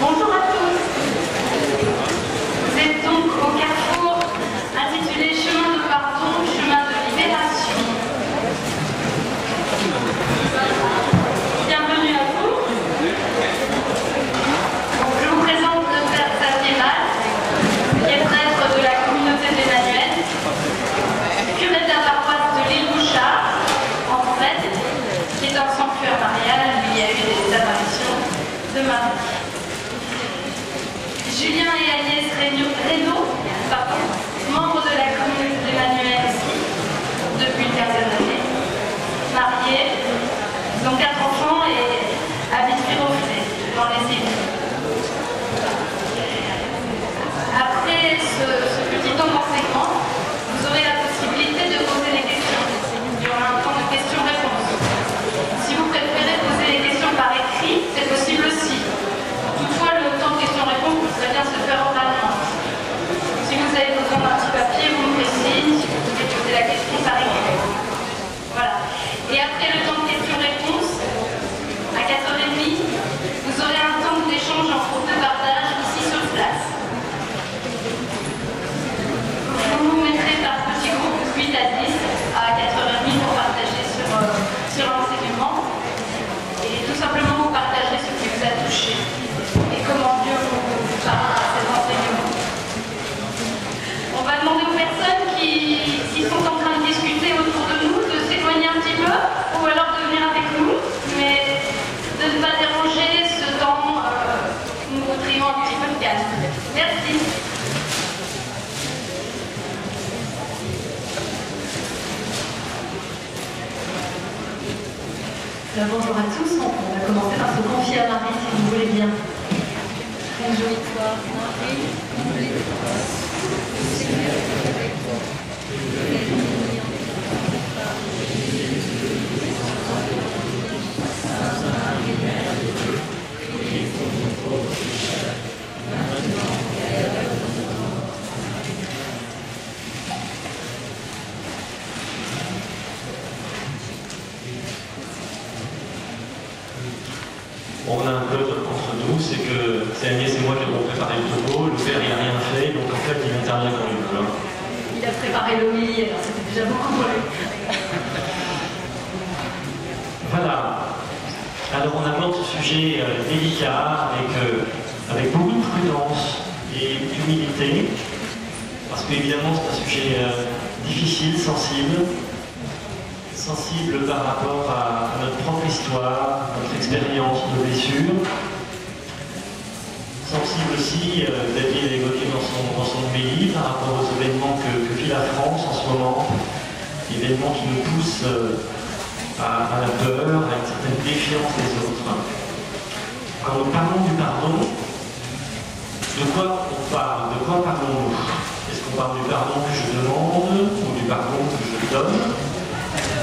Bonjour à tous. Vous êtes donc au carrefour intitulé Chemin de pardon, chemin de libération. Bienvenue à vous. Donc, je vous présente le Père Xavier Valls, qui est prêtre de la communauté d'Emmanuel, curé de la paroisse de l'île Bouchard, en Suède, qui est un sanctuaire marial, où il y a eu des apparitions de Marie. Julien et Agnès Reynaud, membres de la communauté d'Emmanuel depuis une quinzaine d'années, mariés, ils ont 4 enfants et habitent Viroflay, dans les îles. Après ce petit temps d'enseignement, vous aurez la possibilité de poser des questions. Il y aura un temps de questions-réponses. Si vous préférez poser les questions par écrit, c'est possible aussi. Toutefois, le temps de questions-réponses pourrait bien se faire oralement. Si vous avez besoin d'un petit papier, vous me faites signe, vous pouvez poser la question par écrit. Voilà. Et après le temps de questions-réponses, à 4h30, vous aurez un temps d'échange en groupe de partage ici sur place. Vous vous mettrez par petits groupes, 8 à 10, à 4h30 pour partager sur l'enseignement. Et tout simplement vous partager ce qui vous a touché. Et comment Dieu vous parle à cet enseignement. On va demander aux personnes qui sont en train de discuter autour de nous de s'éloigner un petit peu ou alors de venir avec nous, mais de ne pas déranger ce temps où nous voudrions un petit peu de calme. Merci. Bonjour à tous, on va commencer par se confier à Marie si vous voulez bien. Réjouis-toi, Marie, oublie de toi. Le Seigneur est avec toi. Bénie entre les femmes, et Sainte Marie, Mère de Dieu, priez pour nous pauvres pécheurs, maintenant et à l'heure de notre mort. On a un code entre nous, c'est que c'est Agnès et moi qui avons préparé le topo, le père il n'a rien fait, donc en fait il intervient quand il veut. Il a préparé l'homélie, alors c'était déjà beaucoup pour lui. Voilà. Alors on aborde ce sujet délicat avec beaucoup de prudence et d'humilité, parce qu'évidemment c'est un sujet difficile, sensible par rapport à notre propre histoire, notre expérience, nos blessures. Sensible aussi, David l'a évoqué dans son homélie, par rapport aux événements que vit la France en ce moment, événements qui nous poussent à la peur, à une certaine défiance des autres. Quand nous parlons du pardon, de quoi on parle? De quoi parlons-nous? Est-ce qu'on parle du pardon que je demande ou du pardon que je donne?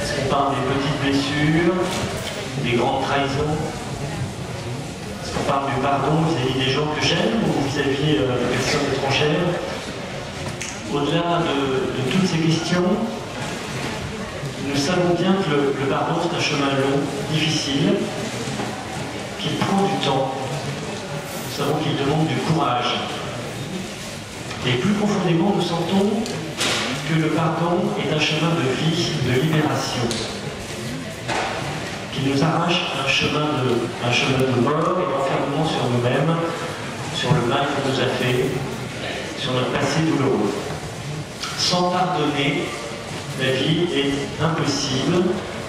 Est-ce qu'on parle des petites blessures, des grandes trahisons? Est-ce qu'on parle du pardon vis-à-vis des gens que j'aime ou vis-à-vis des personnes étrangères? Au-delà de toutes ces questions, nous savons bien que le pardon c'est un chemin long, difficile, qu'il prend du temps. Nous savons qu'il demande du courage. Et plus profondément, nous sentons que le pardon est un chemin de vie, de libération, qui nous arrache un chemin de mort et d'enfermement sur nous-mêmes, sur le mal qu'on nous a fait, sur notre passé douloureux. Sans pardonner, la vie est impossible,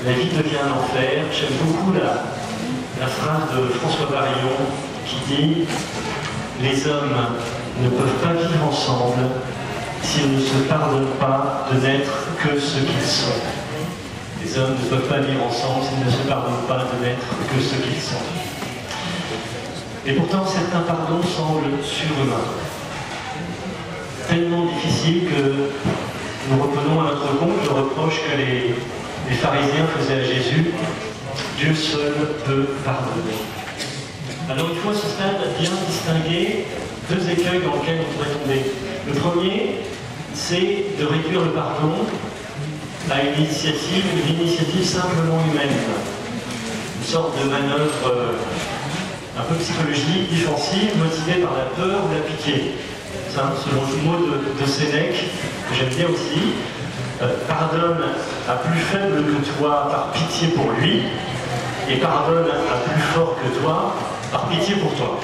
la vie devient un enfer. J'aime beaucoup la phrase de François Barillon qui dit « Les hommes ne peuvent pas vivre ensemble s'ils ne se pardonnent pas de n'être que ce qu'ils sont. » Les hommes ne peuvent pas vivre ensemble s'ils ne se pardonnent pas de n'être que ce qu'ils sont. Et pourtant, certains pardons semblent surhumains. Tellement difficiles que nous reprenons à notre compte le reproche que les pharisiens faisaient à Jésus. Dieu seul peut pardonner. Alors il faut à ce stade bien distinguer deux écueils dans lesquels on pourrait tomber. Le premier, c'est de réduire le pardon à une initiative simplement humaine. Une sorte de manœuvre un peu psychologique, défensive, motivée par la peur ou la pitié. Ça, selon le mot de Sénèque, que j'aime bien aussi, pardonne à plus faible que toi par pitié pour lui, et pardonne à plus fort que toi par pitié pour toi.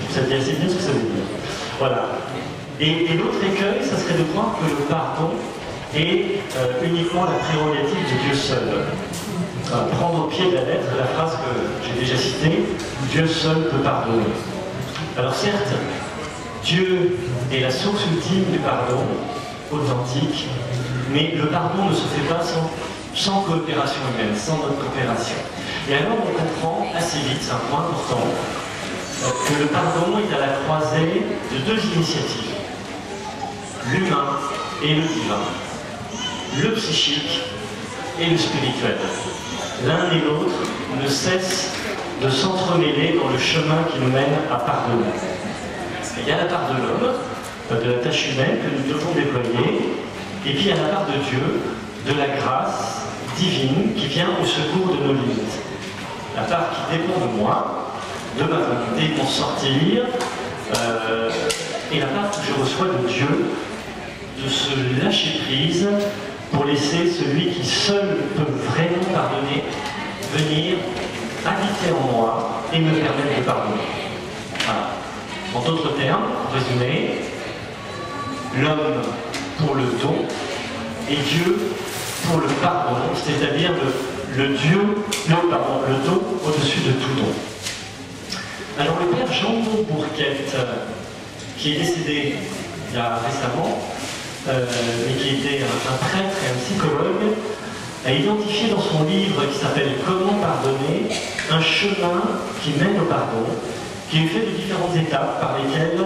Vous savez assez bien ce que ça veut dire. Voilà. Et l'autre écueil, ça serait de croire que le pardon est uniquement la prérogative de Dieu seul. Prendre au pied de la lettre la phrase que j'ai déjà citée, Dieu seul peut pardonner. Alors certes, Dieu est la source ultime du pardon, authentique, mais le pardon ne se fait pas sans coopération humaine, sans notre coopération. Et alors on comprend assez vite, c'est un point important, que le pardon est à la croisée de deux initiatives, l'humain et le divin, le psychique et le spirituel. L'un et l'autre ne cessent de s'entremêler dans le chemin qui nous mène à pardonner. Il y a la part de l'homme, de la tâche humaine que nous devons déployer, et puis il y a la part de Dieu, de la grâce divine qui vient au secours de nos limites. La part qui dépend de moi, de ma volonté de m'en sortir, et la part que je reçois de Dieu, de se lâcher prise pour laisser celui qui seul peut vraiment pardonner venir habiter en moi et me permettre de pardonner. Voilà. En d'autres termes, pour résumer, l'homme pour le don et Dieu pour le pardon, c'est-à-dire le don au-dessus de tout don. Alors le père Jean Bourquette, qui est décédé il y a récemment, mais qui était un prêtre et un psychologue, a identifié dans son livre qui s'appelle « Comment pardonner » un chemin qui mène au pardon, qui est fait de différentes étapes par lesquelles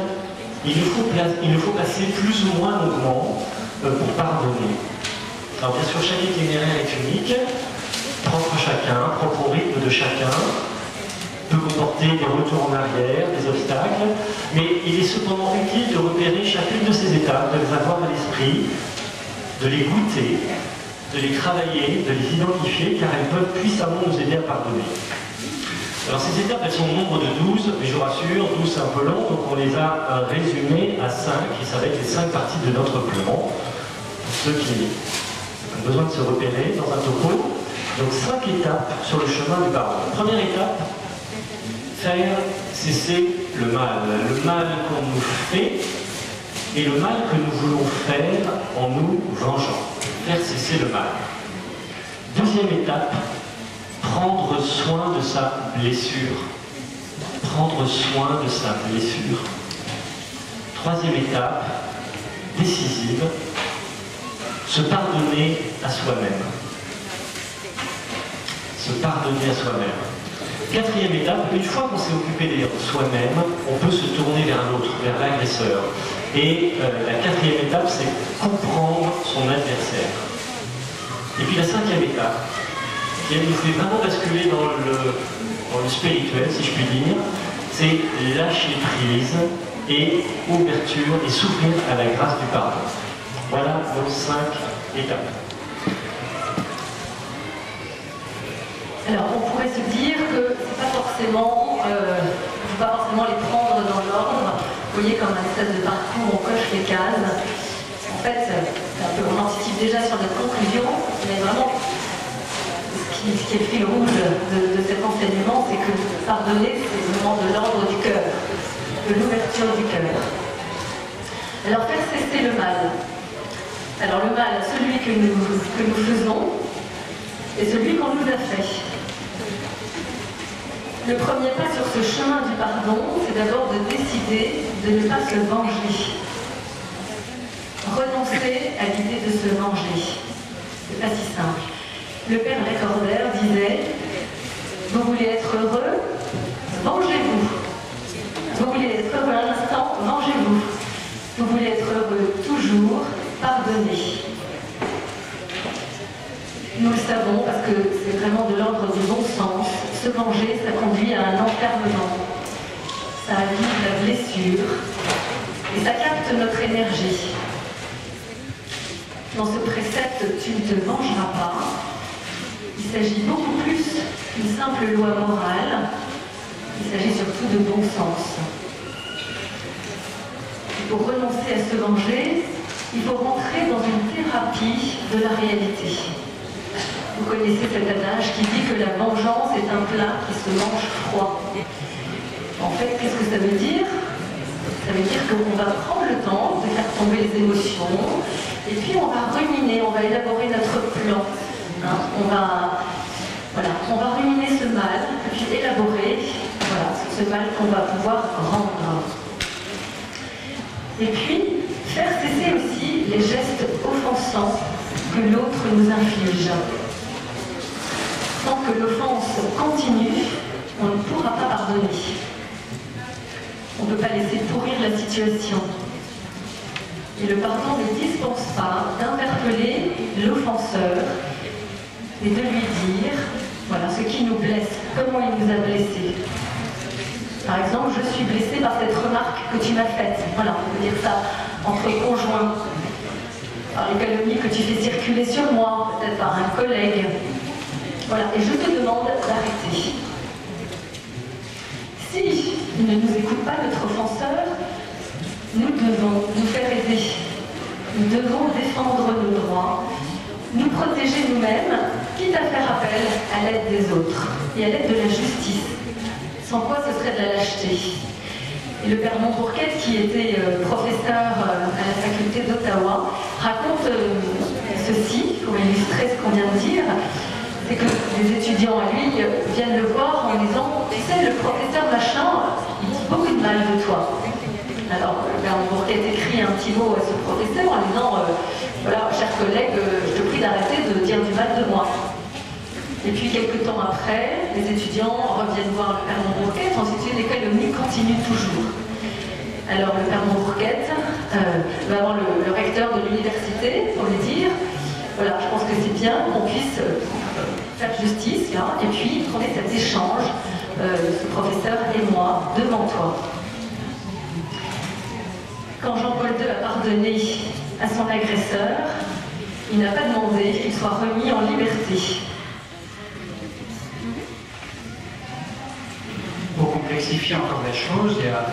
il nous faut passer plus ou moins longuement pour pardonner. Alors bien sûr, chaque itinéraire est unique, propre à chacun, propre au rythme de chacun, peut comporter des retours en arrière, des obstacles, mais il est cependant utile de repérer chacune de ces étapes, de les avoir à l'esprit, de les goûter, de les travailler, de les identifier, car elles peuvent puissamment nous aider à pardonner. Alors ces étapes, elles sont au nombre de 12, mais je vous rassure, 12 c'est un peu long, donc on les a résumées à 5, et ça va être les 5 parties de notre plan, pour ceux qui ont besoin de se repérer dans un topo. Donc 5 étapes sur le chemin du pardon. Première étape, faire cesser le mal qu'on nous fait et le mal que nous voulons faire en nous vengeant. Faire cesser le mal. Deuxième étape, prendre soin de sa blessure. Prendre soin de sa blessure. Troisième étape, décisive, se pardonner à soi-même. Se pardonner à soi-même. Quatrième étape, une fois qu'on s'est occupé de soi-même, on peut se tourner vers un autre, vers l'agresseur. Et la quatrième étape, c'est comprendre son adversaire. Et puis la cinquième étape, qui nous fait vraiment basculer dans le spirituel, si je puis dire, c'est lâcher prise et ouverture et s'ouvrir à la grâce du pardon. Voilà nos 5 étapes. Alors, on pourrait se dire que c'est pas forcément, on ne peut pas forcément les prendre dans l'ordre. Vous voyez, comme un espèce de parcours, on coche les cases. En fait, c'est un peu, on anticipe déjà sur notre conclusion, mais vraiment, ce qui est le fil rouge de cet enseignement, c'est que pardonner, c'est vraiment de l'ordre du cœur, de l'ouverture du cœur. Alors, faire cesser le mal. Alors, le mal, celui que nous faisons, et celui qu'on nous a fait. Le premier pas sur ce chemin du pardon, c'est d'abord de décider de ne pas se venger. Renoncer à l'idée de se venger. C'est pas si simple. Le père Lacordaire disait « Vous voulez être heureux? Vengez-vous. Vous voulez être heureux à l'instant? Vengez-vous. Vous voulez être heureux toujours? Pardonnez. » Nous le savons parce que c'est vraiment de l'ordre du bon sens. Se venger, ça conduit à un enfermement. ça avive la blessure et ça capte notre énergie. Dans ce précepte « tu ne te vengeras pas », il s'agit beaucoup plus qu'une simple loi morale, il s'agit surtout de bon sens. Et pour renoncer à se venger, il faut rentrer dans une thérapie de la réalité. Vous connaissez cet adage qui dit que la vengeance est un plat qui se mange froid. En fait, qu'est-ce que ça veut dire? Ça veut dire qu'on va prendre le temps de faire tomber les émotions et puis on va ruminer, on va élaborer notre plan. Hein, on va ruminer ce mal et puis élaborer ce mal qu'on va pouvoir rendre. Et puis, faire cesser aussi les gestes offensants que l'autre nous inflige. Tant que l'offense continue, on ne pourra pas pardonner. On ne peut pas laisser pourrir la situation. Et le pardon ne dispense pas d'interpeller l'offenseur et de lui dire, voilà, ce qui nous blesse, comment il nous a blessés. Par exemple, je suis blessée par cette remarque que tu m'as faite. Voilà, on peut dire ça entre conjoints. Par les calomnies que tu fais circuler sur moi, peut-être par un collègue. Voilà, et je te demande d'arrêter. Si il ne nous écoute pas, notre offenseur, nous devons nous faire aider. Nous devons défendre nos droits, nous protéger nous-mêmes, quitte à faire appel à l'aide des autres et à l'aide de la justice. Sans quoi ce serait de la lâcheté. Et le père Montbourquette, qui était professeur à la faculté d'Ottawa, raconte ceci, pour illustrer ce qu'on vient de dire, c'est que les étudiants à lui viennent le voir en disant « Tu sais, le professeur machin, il dit beaucoup de mal de toi. » Alors, le père Montbourquette écrit un petit mot à ce professeur en disant « Voilà, cher collègue, je te prie d'arrêter de dire du mal de moi. » Et puis, quelques temps après, les étudiants reviennent voir le père Montbourquette, ensuite les calomnies continuent toujours. Alors, le père Montbourquette va voir le recteur de l'université pour lui dire « Voilà, je pense que c'est bien qu'on puisse faire justice, là, et puis qu'on ait cet échange, ce professeur et moi, devant toi. » Quand Jean-Paul II a pardonné à son agresseur, il n'a pas demandé qu'il soit remis en liberté. Pour complexifier encore les choses, il y a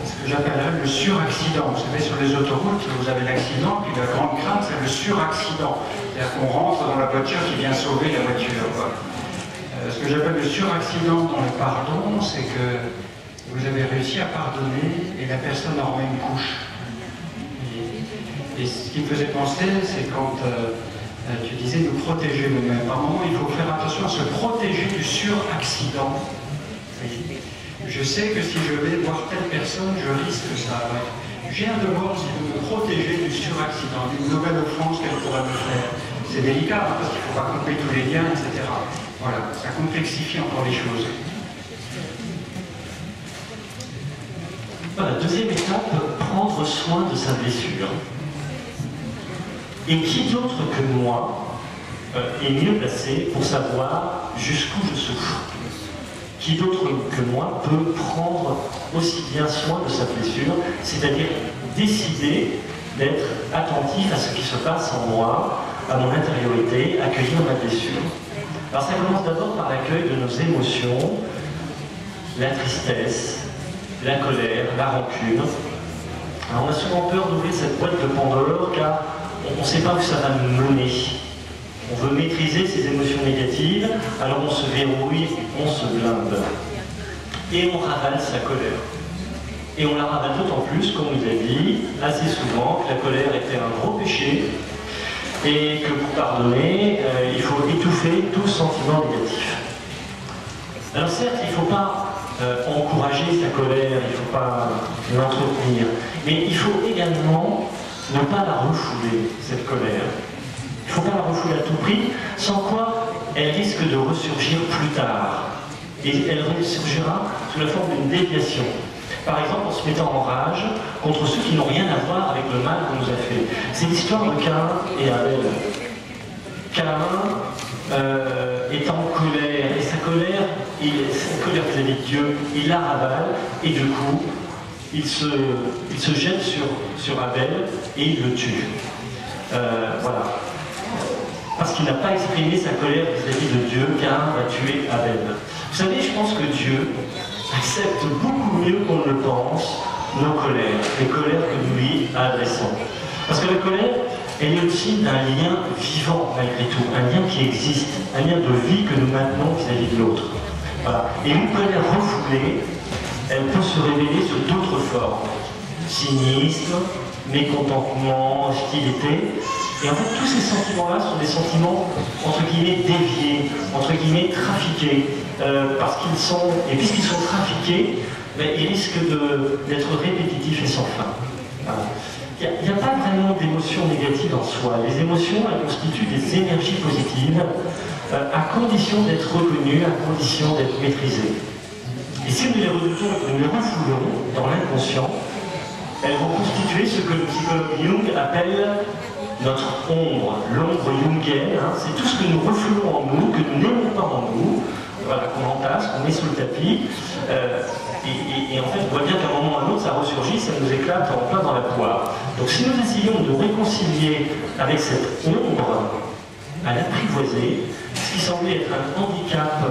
ce que j'appellerais le suraccident. Vous savez, sur les autoroutes, vous avez l'accident, puis la grande crainte, c'est le suraccident. C'est-à-dire qu'on rentre dans la voiture qui vient sauver la voiture. Ce que j'appelle le suraccident dans le pardon, c'est que vous avez réussi à pardonner et la personne en remet une couche. Et ce qui me faisait penser, c'est quand tu disais nous protéger nous-mêmes. Par moment, il faut faire attention à se protéger du suraccident. Je sais que si je vais voir telle personne, je risque ça. J'ai un devoir aussi de me protéger du suraccident, d'une nouvelle offense qu'elle pourrait me faire. C'est délicat, hein, parce qu'il ne faut pas couper tous les liens, etc. Voilà, ça complexifie encore les choses. Voilà, deuxième étape, prendre soin de sa blessure. Et qui d'autre que moi est mieux placé pour savoir jusqu'où je souffre? Qui d'autre que moi peut prendre aussi bien soin de sa blessure, c'est-à-dire décider d'être attentif à ce qui se passe en moi, à mon intériorité, accueillir ma blessure. Alors ça commence d'abord par l'accueil de nos émotions, la tristesse, la colère, la rancune. Alors on a souvent peur d'ouvrir cette boîte de Pandore car on ne sait pas où ça va nous mener. On veut maîtriser ces émotions négatives, alors on se verrouille, on se blinde. Et on ravale sa colère. Et on la ravale d'autant plus, comme on nous a dit, assez souvent, que la colère était un gros péché, et que pour pardonner, il faut étouffer tout sentiment négatif. Alors certes, il ne faut pas encourager sa colère, il ne faut pas l'entretenir, mais il faut également ne pas la refouler, cette colère. Il ne faut pas la refouler à tout prix, sans quoi elle risque de ressurgir plus tard. Et elle ressurgira sous la forme d'une déviation. Par exemple, en se mettant en rage contre ceux qui n'ont rien à voir avec le mal qu'on nous a fait. C'est l'histoire de Caïn et Abel. Caïn est en colère, et sa colère colère vis-à-vis de Dieu, il la ravale, et du coup, il se jette sur Abel et il le tue. Voilà. Parce qu'il n'a pas exprimé sa colère vis-à-vis de Dieu, car il a tué Abel. Vous savez, je pense que Dieu accepte beaucoup mieux qu'on ne le pense nos colères, les colères que nous lui adressons. Parce que la colère, elle est aussi un lien vivant malgré tout, un lien qui existe, un lien de vie que nous maintenons vis-à-vis de l'autre. Voilà. Et une colère refoulée, elle peut se révéler sous d'autres formes. Cynisme, mécontentement, hostilité. Et en fait, tous ces sentiments-là sont des sentiments, entre guillemets, déviés, entre guillemets, trafiqués. Parce qu'ils sont, et puisqu'ils sont trafiqués, ben, ils risquent d'être répétitifs et sans fin. Voilà. Il n'y a pas vraiment d'émotions négatives en soi. Les émotions, elles constituent des énergies positives, à condition d'être reconnues, à condition d'être maîtrisées. Et si nous les redoutons et que nous les refoulons dans l'inconscient, elles vont constituer ce que le psychologue Jung appelle notre ombre, l'ombre jungienne. Hein, c'est tout ce que nous refoulons en nous, que nous n'aimons pas en nous, voilà, qu'on entasse, qu'on met sous le tapis. Et en fait, on voit bien qu'à un moment ou à un autre, ça ressurgit, ça nous éclate en plein dans la poire. Donc si nous essayons de réconcilier avec cette ombre, à l'apprivoiser, ce qui semblait être un handicap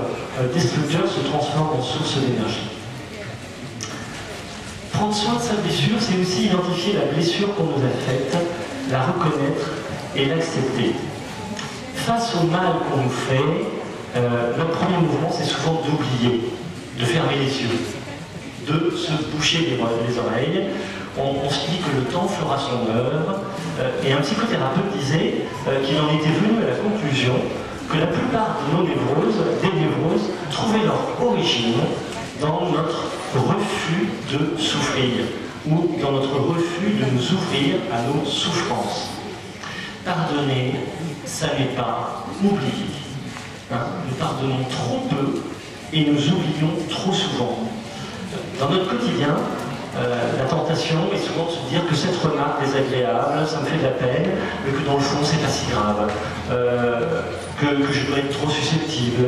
destructeur se transforme en source d'énergie. Prendre soin de sa blessure, c'est aussi identifier la blessure qu'on nous a faite, la reconnaître et l'accepter. Face au mal qu'on nous fait, notre premier mouvement, c'est souvent d'oublier, de fermer les yeux, de se boucher les oreilles. On se dit que le temps fera son œuvre. Et un psychothérapeute disait qu'il en était venu à la conclusion que la plupart de nos névroses, des névroses, trouvaient leur origine dans notre refus de souffrir, ou dans notre refus de nous ouvrir à nos souffrances. Pardonner, ça n'est pas oublier. Hein, nous pardonnons trop peu et nous oublions trop souvent. Dans notre quotidien, la tentation est souvent de se dire que cette remarque désagréable, ça me fait de la peine, mais que dans le fond, c'est pas si grave, que je dois être trop susceptible,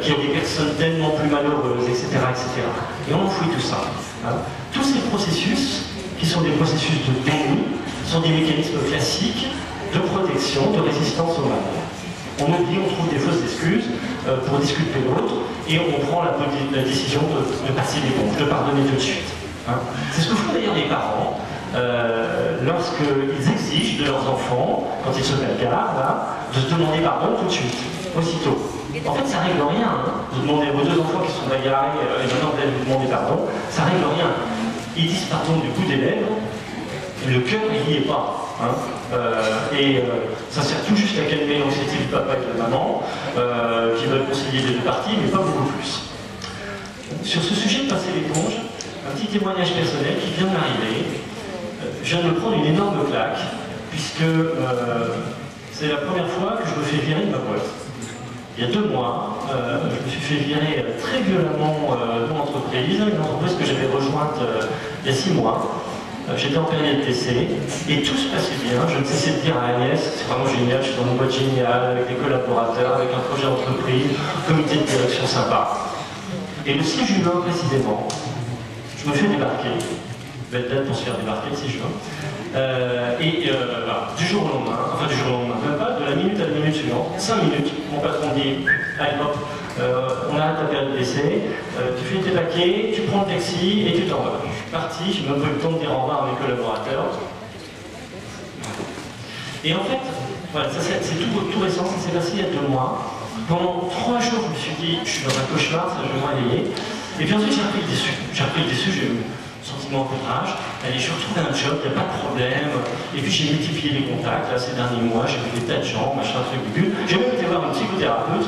qu'il y a des personnes tellement plus malheureuses, etc., etc. Et on enfouit tout ça. Hein. Tous ces processus, qui sont des processus de déni, sont des mécanismes classiques de protection, de résistance au mal. On oublie, on trouve des fausses excuses pour disculper l'autre, et on prend la décision de passer l'éponge, de pardonner tout de suite. Hein. C'est ce que font d'ailleurs les parents lorsqu'ils exigent de leurs enfants, quand ils se bagarrent, de se demander pardon tout de suite, aussitôt. En fait, ça règle rien. Hein. Vous demandez à vos deux enfants qui sont bagarrés, et maintenant vous allez vous demander pardon, ça règle rien. Ils disent pardon du bout des lèvres, le cœur n'y est pas. Hein. Ça sert tout juste à calmer l'anxiété du papa et de la maman, qui veulent concilier les deux parties, mais pas beaucoup plus. Sur ce sujet de passer l'éponge, un petit témoignage personnel qui vient de m'arriver. Je viens de me prendre une énorme claque, puisque c'est la première fois que je me fais virer de ma boîte. Il y a 2 mois, je me suis fait virer très violemment de mon entreprise, une entreprise que j'avais rejointe il y a 6 mois. J'étais en période d'essai et tout se passait bien. Je ne cessais de dire à Agnès, c'est vraiment génial, je suis dans une boîte géniale, avec des collaborateurs, avec un projet d'entreprise, comité de direction sympa. Et le 6 juin précisément, je me fais débarquer. Belle date pour se faire débarquer le 6 juin. Du jour au lendemain, enfin du jour au lendemain, même pas, de la minute à la minute suivante, 5 minutes, mon patron dit, allez hop, on arrête ta période d'essai, tu fais tes paquets, tu prends le taxi et tu t'en vas. Je suis parti, j'ai même pas eu le temps de dire au revoir à mes collaborateurs. Et en fait, voilà, c'est tout récent, ça s'est passé il y a 2 mois. Pendant 3 jours, je me suis dit, je suis dans un cauchemar, ça je vais me réveiller. Et puis ensuite, j'ai repris le déçu. J'ai eu un sentiment de rage. Allez, je retrouve un job, il n'y a pas de problème. Et puis j'ai multiplié les contacts là, ces derniers mois, j'ai vu des tas de gens, machin, truc, bidule. J'ai même été voir une psychothérapeute.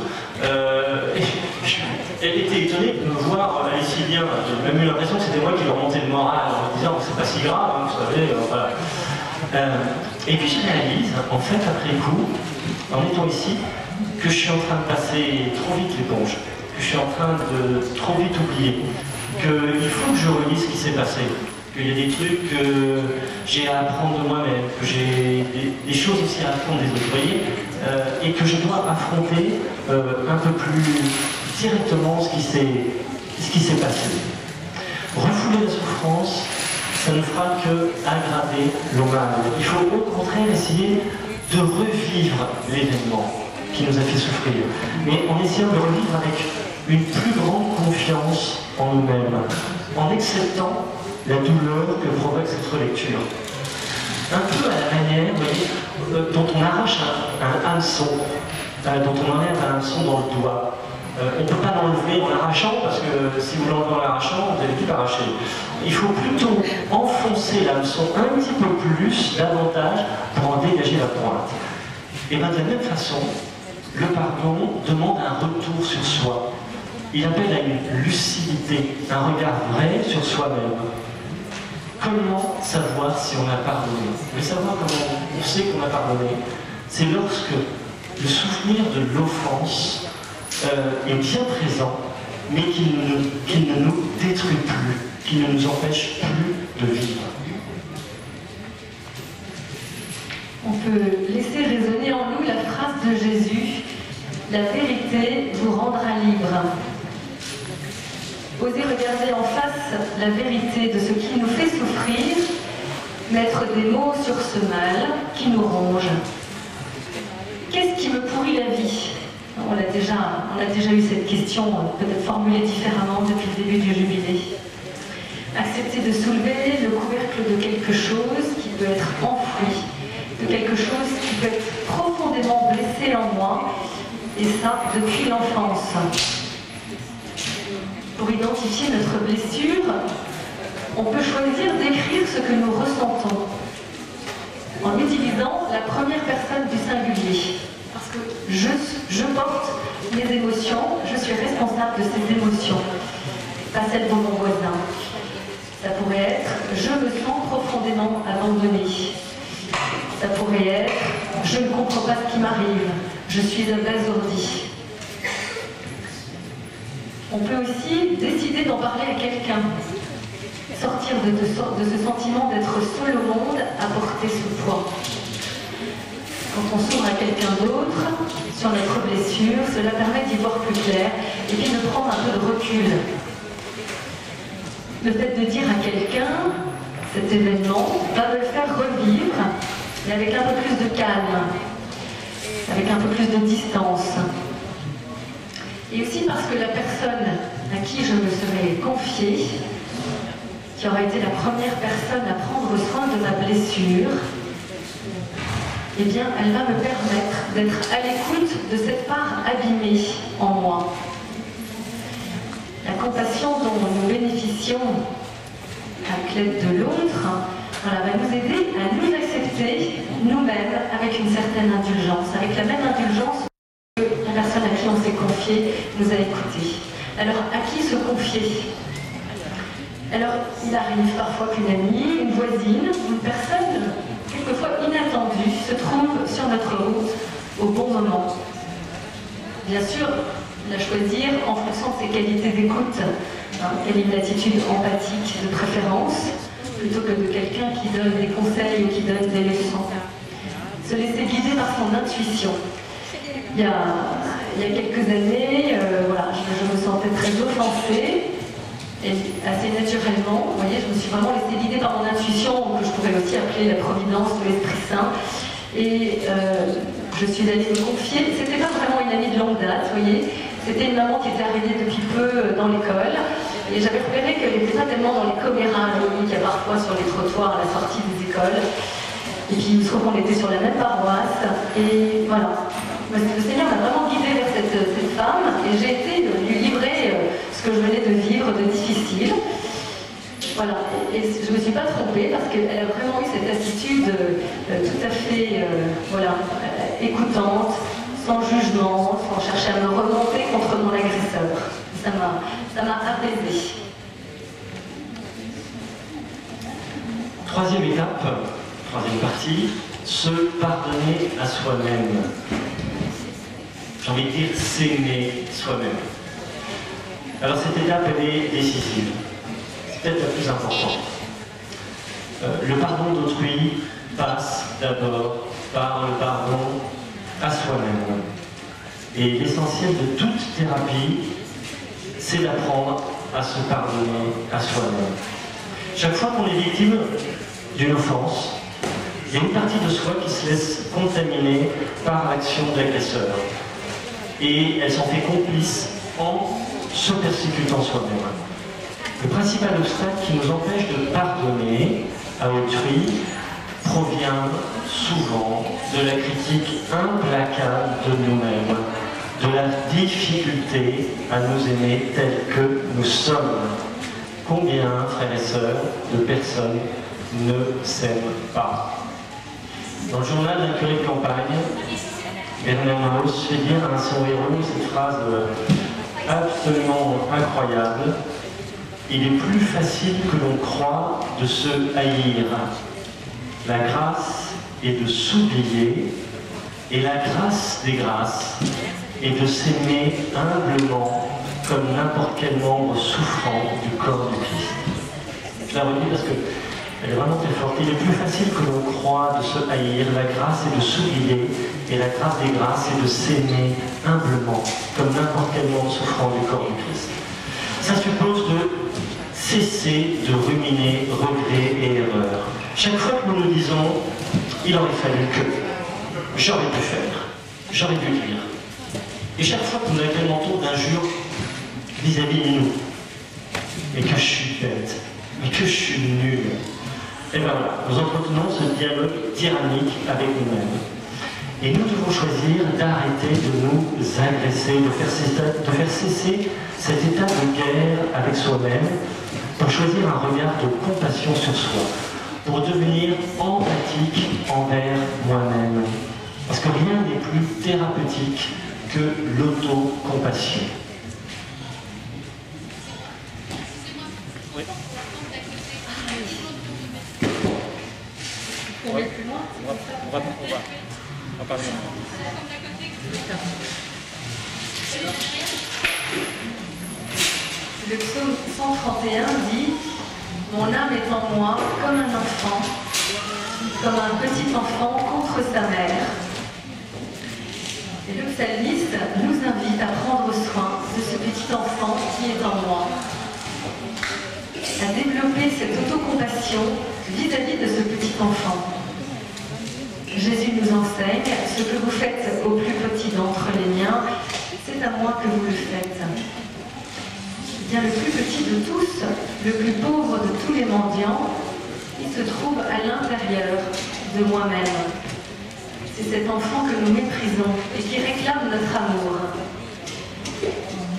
Elle était étonnée de me voir aller si bien. J'ai même eu l'impression que c'était moi qui leur montais le moral en me disant c'est pas si grave, hein, vous savez. Voilà. Et puis je réalise, en fait, après coup, en étant ici, que je suis en train de passer trop vite l'éponge, que je suis en train de trop vite oublier, qu'il faut que je relise ce qui s'est passé, qu'il y a des trucs que j'ai à apprendre de moi-même, que j'ai des choses aussi à apprendre des autres, vous voyez, et que je dois affronter un peu plus directement ce qui Qu'est-ce qui s'est passé? Refouler la souffrance, ça ne fera que aggraver le mal. Il faut au contraire essayer de revivre l'événement qui nous a fait souffrir, mais en essayant de le revivre avec une plus grande confiance en nous-mêmes, en acceptant la douleur que provoque cette relecture. Un peu à la manière, vous voyez, dont on arrache un hameçon, dont on enlève un hameçon dans le doigt. On ne peut pas l'enlever en l'arrachant, parce que si vous l'enlevez en l'arrachant, vous allez tout arracher. Il faut plutôt enfoncer l'hameçon un petit peu plus, davantage, pour en dégager la pointe. Et bien de la même façon, le pardon demande un retour sur soi. Il appelle à une lucidité, un regard vrai sur soi-même. Comment savoir si on a pardonné? Mais savoir comment on sait qu'on a pardonné, c'est lorsque le souvenir de l'offense est bien présent, mais qu'il ne nous détruit plus, qu'il ne nous empêche plus de vivre. On peut laisser résonner en nous la phrase de Jésus, « La vérité vous rendra libre ». Oser regarder en face la vérité de ce qui nous fait souffrir, mettre des mots sur ce mal qui nous ronge. Qu'est-ce qui me pourrit la vie? On a déjà eu cette question, peut-être formulée différemment depuis le début du jubilé. Accepter de soulever le couvercle de quelque chose qui peut être enfoui, de quelque chose qui peut être profondément blessé en moi, et ça depuis l'enfance. Pour identifier notre blessure, on peut choisir d'écrire ce que nous ressentons en utilisant la première personne du singulier. Parce que je porte mes émotions, je suis responsable de ces émotions, pas celles de mon voisin. Ça pourrait être « je me sens profondément abandonné ». Ça pourrait être « je ne comprends pas ce qui m'arrive, je suis abasourdi ». On peut aussi décider d'en parler à quelqu'un, sortir de ce sentiment d'être seul au monde à porter ce poids. Quand on s'ouvre à quelqu'un d'autre sur notre blessure, cela permet d'y voir plus clair et puis de prendre un peu de recul. Le fait de dire à quelqu'un cet événement va me le faire revivre, mais avec un peu plus de calme, avec un peu plus de distance. Et aussi parce que la personne à qui je me serais confiée, qui aura été la première personne à prendre soin de ma blessure, eh bien, elle va me permettre d'être à l'écoute de cette part abîmée en moi. La compassion dont nous bénéficions avec l'aide de l'autre, voilà, va nous aider à nous accepter nous-mêmes avec une certaine indulgence, avec la même indulgence que la personne à qui on s'est confié nous a écoutés. Alors, à qui se confier? Alors, il arrive parfois qu'une amie, une voisine, une personne, quelquefois inattendue, se trouve sur notre route au bon moment. Bien sûr, la choisir en fonction de ses qualités d'écoute, quelle est une attitude empathique de préférence, plutôt que de quelqu'un qui donne des conseils ou qui donne des leçons. Se laisser guider par son intuition. Il y a quelques années, voilà, je me sentais très offensée, et assez naturellement, vous voyez, je me suis vraiment laissée guider par mon intuition, que je pourrais aussi appeler la providence de l'Esprit Saint. Et je suis allée me confier, c'était pas vraiment une amie de longue date, vous voyez, c'était une maman qui était arrivée depuis peu dans l'école, et j'avais repéré qu'elle n'était pas tellement dans les commérages qu'il y a parfois sur les trottoirs à la sortie des écoles. Et puis il se trouve qu'on était sur la même paroisse, et voilà. Le Seigneur m'a vraiment guidée vers cette femme, et j'ai été lui livrer ce que je venais de vivre de difficile. Voilà, et je ne me suis pas trompée parce qu'elle a vraiment eu cette attitude tout à fait voilà, écoutante, sans jugement, sans chercher à me remonter contre mon agresseur. Ça m'a apaisée. Troisième étape, troisième partie, se pardonner à soi-même. J'ai envie de dire s'aimer soi-même. Alors cette étape, elle est décisive. C'est peut-être la plus importante. Le pardon d'autrui passe d'abord par le pardon à soi-même. Et l'essentiel de toute thérapie, c'est d'apprendre à se pardonner à soi-même. Chaque fois qu'on est victime d'une offense, il y a une partie de soi qui se laisse contaminer par l'action de l'agresseur. Et elle s'en fait complice en se persécutant soi-même. Le principal obstacle qui nous empêche de pardonner à autrui provient souvent de la critique implacable de nous-mêmes, de la difficulté à nous aimer tels que nous sommes. Combien, frères et sœurs, de personnes ne s'aiment pas? Dans le journal d'un curé de campagne, Bernard Maus fait dire à son héros cette phrase absolument incroyable: il est plus facile que l'on croit de se haïr. La grâce est de s'oublier, et la grâce des grâces est de s'aimer humblement comme n'importe quel membre souffrant du corps du Christ. Je la redis parce qu'elle est vraiment très forte. Il est plus facile que l'on croit de se haïr. La grâce est de s'oublier, et la grâce des grâces est de s'aimer humblement comme n'importe quel membre souffrant du corps du Christ. Ça suppose de cesser de ruminer regrets et erreurs. Chaque fois que nous nous disons « il aurait fallu que », j'aurais pu faire, j'aurais dû dire. Et chaque fois que nous agrémentons d'injures vis-à-vis de nous, mais que je suis bête, mais que je suis nul, et bien voilà, nous entretenons ce dialogue tyrannique avec nous-mêmes. Et nous devons choisir d'arrêter de nous agresser, de faire cesser cet état de guerre avec soi-même, pour choisir un regard de compassion sur soi, pour devenir empathique envers moi-même. Parce que rien n'est plus thérapeutique que l'autocompassion. Oui. On va plus loin. On va parler. Le psaume 131 dit « Mon âme est en moi comme un enfant, comme un petit enfant contre sa mère. » Et le psalmiste nous invite à prendre soin de ce petit enfant qui est en moi, à développer cette autocompassion vis-à-vis de ce petit enfant. Jésus nous enseigne « Ce que vous faites au plus petit d'entre les miens, c'est à moi que vous le faites. » Bien, le plus petit de tous, le plus pauvre de tous les mendiants, il se trouve à l'intérieur de moi-même. C'est cet enfant que nous méprisons et qui réclame notre amour.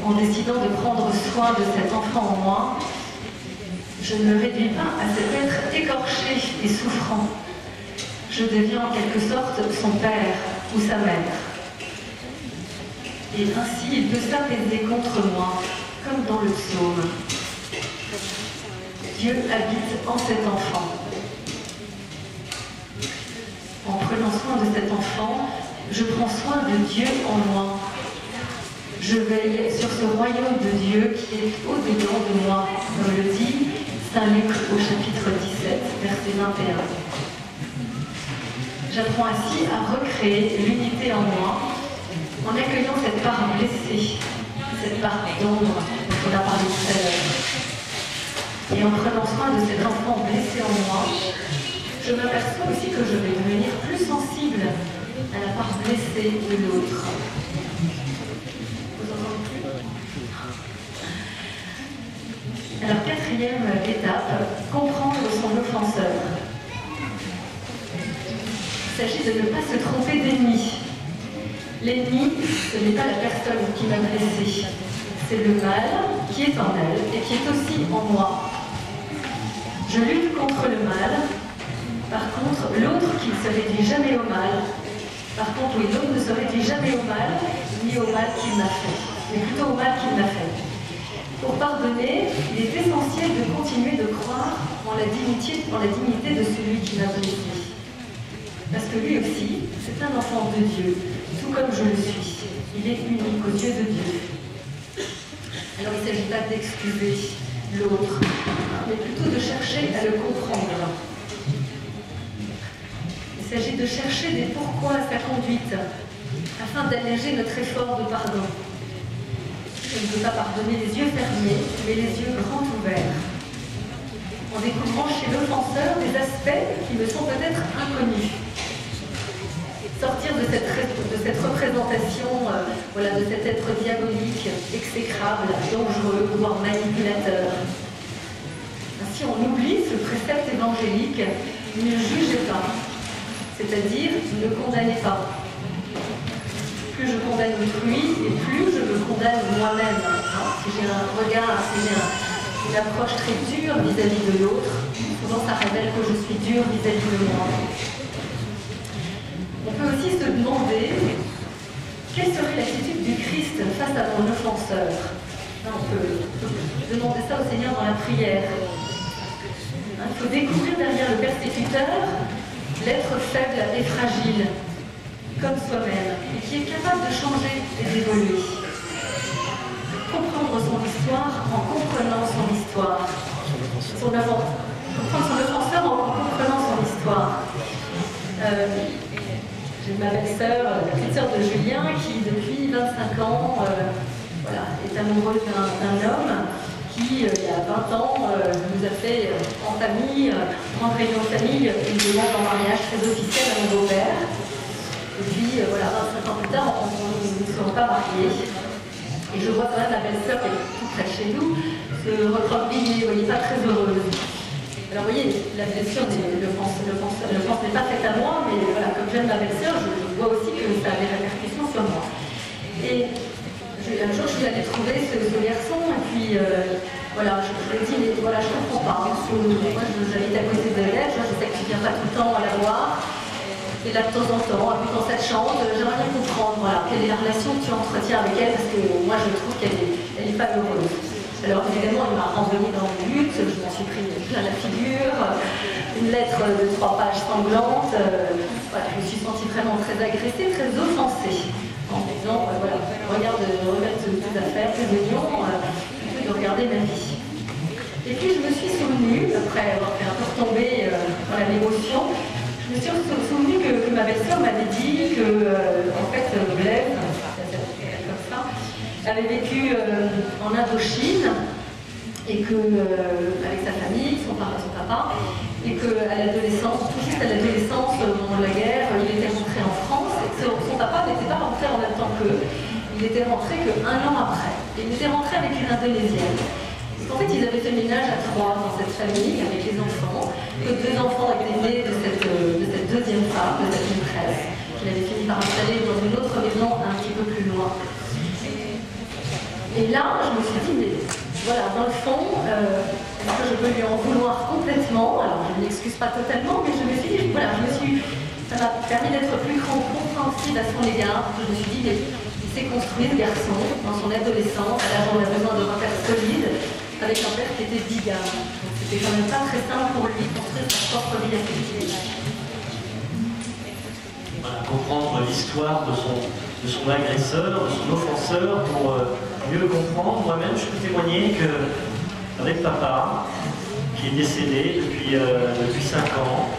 En décidant de prendre soin de cet enfant en moi, je ne me réduis pas à cet être écorché et souffrant. Je deviens en quelque sorte son père ou sa mère. Et ainsi, il peut s'apaiser contre moi, comme dans le psaume. Dieu habite en cet enfant. En prenant soin de cet enfant, je prends soin de Dieu en moi. Je veille sur ce royaume de Dieu qui est au-dedans de moi, comme le dit Saint Luc au chapitre 17, verset 21. J'apprends ainsi à recréer l'unité en moi, en accueillant cette part blessée, cette part d'ombre dont on a parlé tout à l'heure. Et en prenant soin de cet enfant blessé en moi, je m'aperçois aussi que je vais devenir plus sensible à la part blessée de l'autre. Vous entendez plus ? Alors, quatrième étape, comprendre son offenseur. Il s'agit de ne pas se tromper d'ennemi. L'ennemi, ce n'est pas la personne qui m'a blessé, c'est le mal qui est en elle et qui est aussi en moi. Je lutte contre le mal. Par contre, l'autre qui ne se réduit jamais au mal, oui, l'autre ne se réduit jamais au mal, ni au mal qu'il m'a fait, mais plutôt au mal qu'il m'a fait. Pour pardonner, il est essentiel de continuer de croire en la dignité de celui qui m'a blessé. Parce que lui aussi, c'est un enfant de Dieu, tout comme je le suis. Il est unique aux yeux de Dieu. Alors il ne s'agit pas d'excuser l'autre, mais plutôt de chercher à le comprendre. Il s'agit de chercher des pourquoi à sa conduite, afin d'alléger notre effort de pardon. Je ne veux pas pardonner les yeux fermés, mais les yeux grands ouverts. En découvrant chez l'offenseur des aspects qui me sont peut-être inconnus. Sortir de cette représentation, voilà, de cet être diabolique, exécrable, dangereux, voire manipulateur. Ainsi, on oublie ce précepte évangélique, ne jugez pas, c'est-à-dire ne condamnez pas. Plus je condamne autrui, et plus je me condamne moi-même. Si j'ai un regard, si j'ai une approche très dure vis-à-vis de l'autre, souvent ça révèle que je suis dure vis-à-vis de moi. On peut aussi se demander quelle serait l'attitude du Christ face à mon offenseur. On peut demander ça au Seigneur dans la prière. Il faut découvrir derrière le persécuteur l'être faible et fragile, comme soi-même, et qui est capable de changer et d'évoluer. Comprendre son histoire en comprenant son histoire. Comprendre son offenseur en comprenant son histoire. J'ai ma belle-sœur, la petite sœur de Julien, qui depuis 25 ans voilà, est amoureuse d'un homme qui, il y a 20 ans, nous a fait en famille, en réunion de famille, une demande en mariage très officielle à mon beau-père. Et puis, voilà, 25 ans plus tard, nous ne sommes pas mariés. Et je vois quand même la belle-sœur qui est tout près de chez nous se recroqueviller, vous voyez, pas très heureuse. Alors, vous voyez, la blessure, le pense n'est pas faite à moi, mais voilà, comme j'aime ma belle-sœur, je vois aussi que ça a des répercussions sur moi. Et un jour, je suis allée trouver ce garçon, et puis, voilà, je lui ai dit, mais voilà, je ne comprends pas. Moi, j'habite à côté de l'élève, je sais que tu ne viens pas tout le temps à la voir. Et là, de temps en temps, un peu quand ça te chante, j'aimerais bien comprendre, voilà, quelle est la relation que tu entretiens avec elle, parce que moi, je trouve qu'elle n'est pas heureuse. Alors, évidemment, il m'a renvoyé dans le but, je m'en suis pris plein la figure, une lettre de 3 pages sanglantes, voilà, je me suis sentie vraiment très agressée, très offensée, en me disant, voilà, regarde tes affaires, tes oignons, plutôt que de regarder ma vie. Et puis, je me suis souvenue, après avoir fait un peu retomber voilà, l'émotion, je me suis souvenu que ma belle-sœur m'avait dit que, en fait, Blaise, comme ça, avait vécu en Indochine, et que, avec sa famille, son papa, et qu'à l'adolescence, tout juste à l'adolescence, au moment de la guerre, il était rentré en France, et que son papa n'était pas rentré en même temps qu'eux, il était rentré qu'un an après. Et il était rentré avec une Indonésienne. En fait, ils avaient fait ménage à 3 dans cette famille, avec les enfants, que 2 enfants étaient nés de cette deuxième femme, de cette maîtresse, qu'il avait fini par installer dans une autre maison un petit peu plus loin. Et là, je me suis dit, mais voilà, dans le fond, est-ce que je peux lui en vouloir complètement? Alors, je ne m'excuse pas totalement, mais je me suis dit, voilà, ça m'a permis d'être plus compréhensive à son égard. Je me suis dit, mais il s'est construit, ce garçon, dans son adolescence, à l'âge où on a besoin de repères solides, avec un père qui était bigame. Donc c'était quand même pas très simple pour lui de construire sa propre vie affective. Voilà, comprendre l'histoire de son agresseur, de son offenseur, pour mieux comprendre. Moi-même, je peux témoigner qu'avec papa, qui est décédé depuis 5 ans,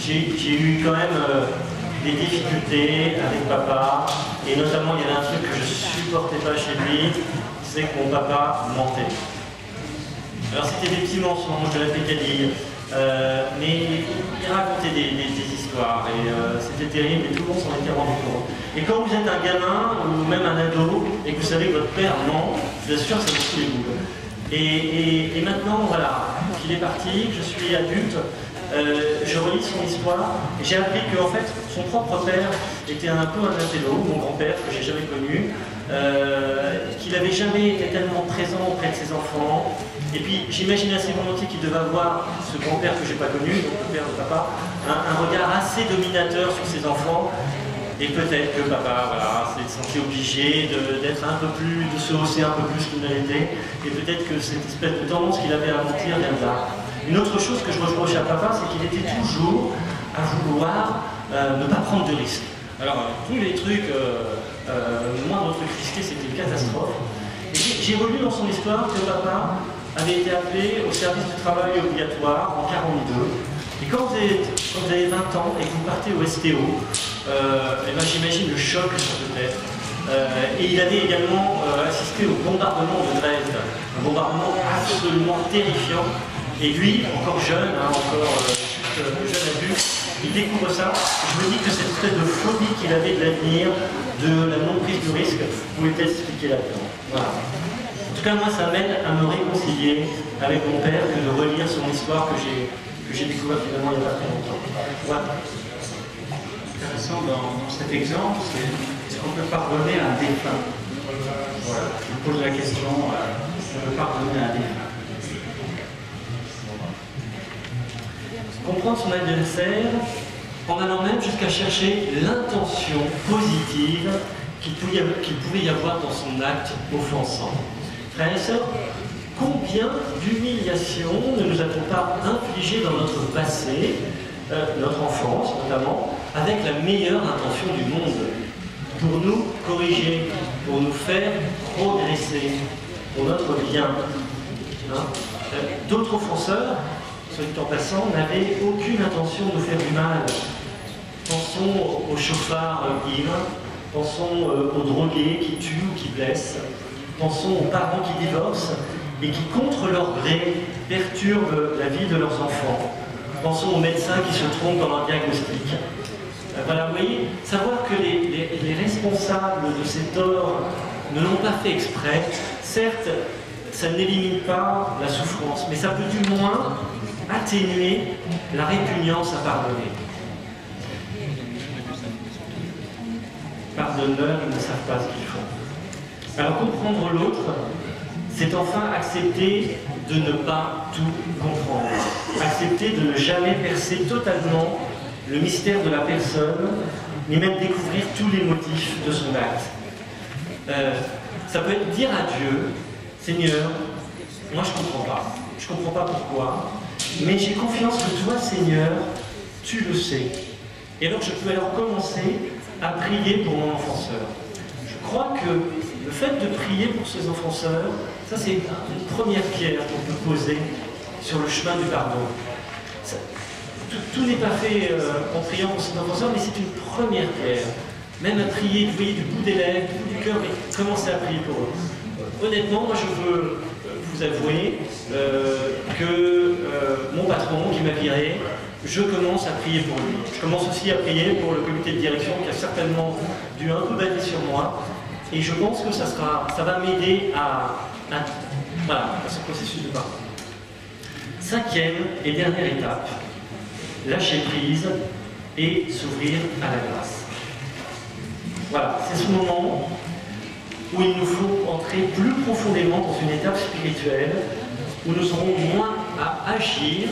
j'ai eu quand même des difficultés avec papa, et notamment il y avait un truc que je supportais pas chez lui, c'est que mon papa mentait. Alors c'était des petits mensonges, de la pétadille, mais il racontait des histoires, et c'était terrible, et tout le monde s'en était rendu compte. Et quand vous êtes un gamin, ou même un ado, et que vous savez que votre père ment, je vous assure, ça vous fout les boules. Et maintenant, voilà, qu'il est parti, que je suis adulte, je relis son histoire, et j'ai appris qu'en fait, son propre père était un peu un intello, mon grand-père, que j'ai jamais connu, qu'il n'avait jamais été tellement présent auprès de ses enfants. Et puis j'imagine assez volontiers qu'il devait avoir, ce grand-père que je n'ai pas connu, donc le père de papa, un regard assez dominateur sur ses enfants. Et peut-être que papa, voilà, s'est senti obligé d'être un peu plus, de se hausser un peu plus qu'il ne l'était. Et peut-être que cette espèce de tendance qu'il avait à mentir vient de là. Une autre chose que je reproche à papa, c'est qu'il était toujours à vouloir ne pas prendre de risques. Alors, tous les trucs, moindre truc risqué, c'était une catastrophe. Et j'ai relu dans son histoire que papa avait été appelé au service du travail obligatoire en 1942. Et quand vous avez 20 ans et que vous partez au STO, et ben j'imagine le choc que ça peut être. Et il avait également assisté au bombardement de Dresde, un bombardement absolument terrifiant. Et lui, encore jeune, encore jeune adulte, il découvre ça. Je me dis que cette espèce de phobie qu'il avait de l'avenir, de la non-prise de risque, pouvait être expliquée là-dedans. Voilà. En tout cas, moi, ça m'aide à me réconcilier avec mon père que de relire son histoire que j'ai découvert finalement il n'y a pas très longtemps. Voilà. Intéressant dans cet exemple, c'est est-ce qu'on peut pardonner à un défunt? Voilà. Je vous pose la question, est-ce qu'on peut pardonner à un défunt? Comprendre son adversaire en allant même jusqu'à chercher l'intention positive qu'il pouvait y avoir dans son acte offensant. Frères et sœurs, combien d'humiliations ne nous a-t-on pas infligées dans notre passé, notre enfance notamment, avec la meilleure intention du monde, pour nous corriger, pour nous faire progresser, pour notre bien. Hein? D'autres offenseurs, soit dit en passant, n'avaient aucune intention de nous faire du mal. Pensons aux chauffards ivres, pensons aux drogués qui tuent ou qui blessent, pensons aux parents qui divorcent et qui, contre leur gré, perturbent la vie de leurs enfants. Pensons aux médecins qui se trompent dans leur diagnostic. Voilà, vous voyez, savoir que les responsables de ces torts ne l'ont pas fait exprès, certes, ça n'élimine pas la souffrance, mais ça peut du moins atténuer la répugnance à pardonner. Pardonneurs, ils ne savent pas ce qu'ils font. Alors comprendre l'autre, c'est enfin accepter de ne pas tout comprendre. Accepter de ne jamais percer totalement le mystère de la personne, ni même découvrir tous les motifs de son acte. Ça peut être dire à Dieu, Seigneur, moi je ne comprends pas pourquoi, mais j'ai confiance que toi, Seigneur, tu le sais. Et alors je peux alors commencer à prier pour mon offenseur. Je crois que le fait de prier pour ses offenseurs, ça c'est une première pierre qu'on peut poser sur le chemin du pardon. Tout n'est pas fait en priant pour ses offenseurs, mais c'est une première pierre. Même à prier, vous voyez, du bout des lèvres, du bout du cœur, et commencer à prier pour eux. Honnêtement, moi je veux vous avouer que mon patron qui m'a viré, je commence à prier pour lui. Je commence aussi à prier pour le comité de direction qui a certainement dû un peu bâtir sur moi. Et je pense que ça va m'aider à ce processus de pardon. Cinquième et dernière étape, lâcher prise et s'ouvrir à la grâce. Voilà, c'est ce moment où il nous faut entrer plus profondément dans une étape spirituelle où nous aurons moins à agir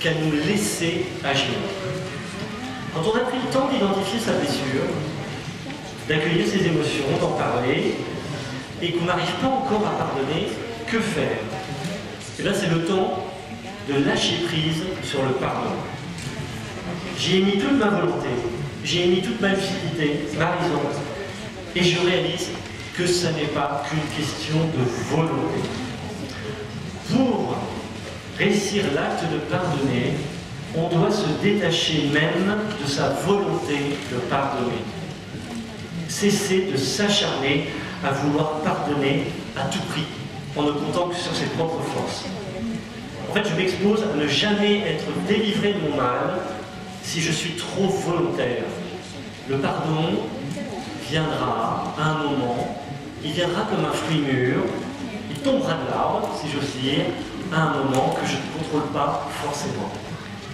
qu'à nous laisser agir. Quand on a pris le temps d'identifier sa blessure, d'accueillir ses émotions, d'en parler, et qu'on n'arrive pas encore à pardonner, que faire? Et là, c'est le temps de lâcher prise sur le pardon. J'y ai mis toute ma volonté, j'y ai mis toute ma lucidité, ma raison, et je réalise que ce n'est pas qu'une question de volonté. Pour réussir l'acte de pardonner, on doit se détacher même de sa volonté de pardonner. Cesser de s'acharner à vouloir pardonner à tout prix, en ne comptant que sur ses propres forces. En fait, je m'expose à ne jamais être délivré de mon mal si je suis trop volontaire. Le pardon viendra à un moment, il viendra comme un fruit mûr, il tombera de l'arbre, si j'ose dire, à un moment que je ne contrôle pas forcément.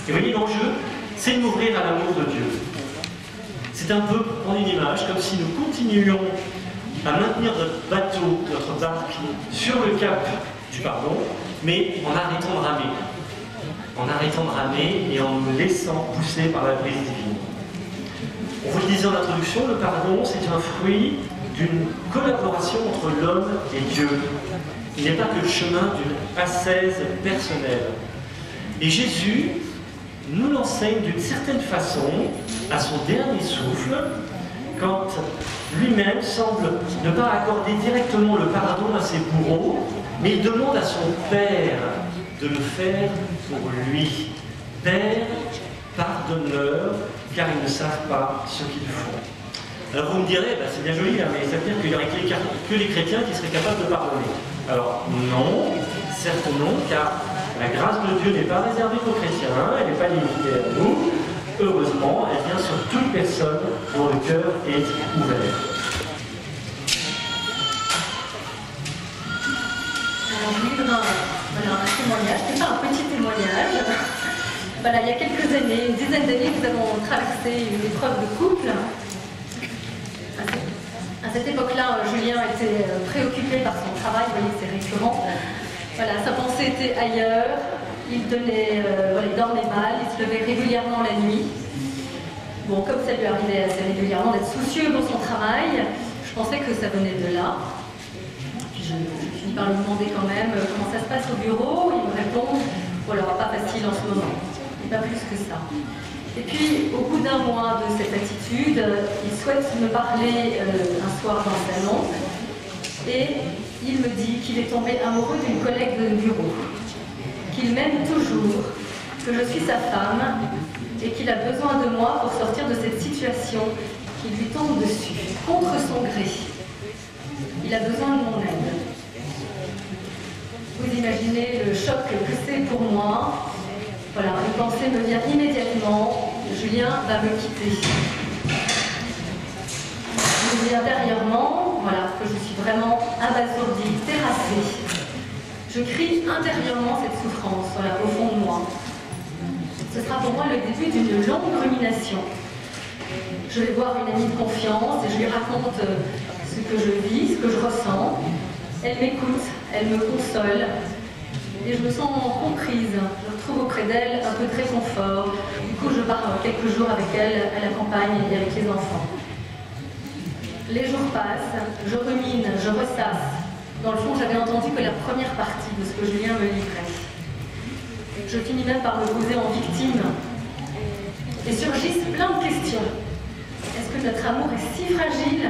Et vous voyez, l'enjeu, c'est de m'ouvrir à l'amour de Dieu. C'est un peu, pour prendre une image, comme si nous continuions à maintenir notre bateau, notre barque, sur le cap du pardon, mais en arrêtant de ramer. En arrêtant de ramer et en me laissant pousser par la brise divine. On vous le disait en introduction, le pardon, c'est un fruit d'une collaboration entre l'homme et Dieu. Il n'est pas que le chemin d'une ascèse personnelle. Et Jésus nous l'enseigne d'une certaine façon, à son dernier souffle, quand lui-même semble ne pas accorder directement le pardon à ses bourreaux, mais il demande à son Père de le faire pour lui. Père, pardonne-leur, car ils ne savent pas ce qu'ils font. Alors vous me direz, bah, c'est bien joli, hein, mais ça veut dire qu'il n'y aurait que les chrétiens qui seraient capables de pardonner. Alors non, certes non, car la grâce de Dieu n'est pas réservée aux chrétiens, elle n'est pas limitée à nous. Heureusement, elle vient sur toute personne dont le cœur est ouvert. Alors, je livre un témoignage, c'est pas un petit témoignage. Voilà, il y a quelques années, une dizaine d'années, nous avons traversé une épreuve de couple. À cette époque-là, Julien était préoccupé par son travail, vous voyez, c'est récurrent. Voilà, sa pensée était ailleurs, il dormait mal, il se levait régulièrement la nuit. Bon, comme ça lui arrivait assez régulièrement d'être soucieux pour son travail, je pensais que ça venait de là. Puis je finis par lui demander quand même comment ça se passe au bureau. Il me répond, voilà, pas facile en ce moment, et pas plus que ça. Et puis, au bout d'un mois de cette attitude, il souhaite me parler un soir dans le salon, et il me dit qu'il est tombé amoureux d'une collègue de bureau, qu'il m'aime toujours, que je suis sa femme, et qu'il a besoin de moi pour sortir de cette situation qui lui tombe dessus, contre son gré. Il a besoin de mon aide. Vous imaginez le choc que c'est pour moi. Voilà, une pensée me vient immédiatement, Julien va me quitter. Je me dis intérieurement, voilà, que je suis vraiment abasourdie, terrassée. Je crie intérieurement cette souffrance, voilà, au fond de moi. Ce sera pour moi le début d'une longue rumination. Je vais voir une amie de confiance et je lui raconte ce que je vis, ce que je ressens. Elle m'écoute, elle me console. Et je me sens comprise, je retrouve auprès d'elle un peu de réconfort. Du coup, je pars quelques jours avec elle à la campagne et avec les enfants. Les jours passent, je rumine, je ressasse. Dans le fond, j'avais entendu que la première partie de ce que Julien me livrait. Je finis même par me poser en victime. Et surgissent plein de questions. Est-ce que notre amour est si fragile?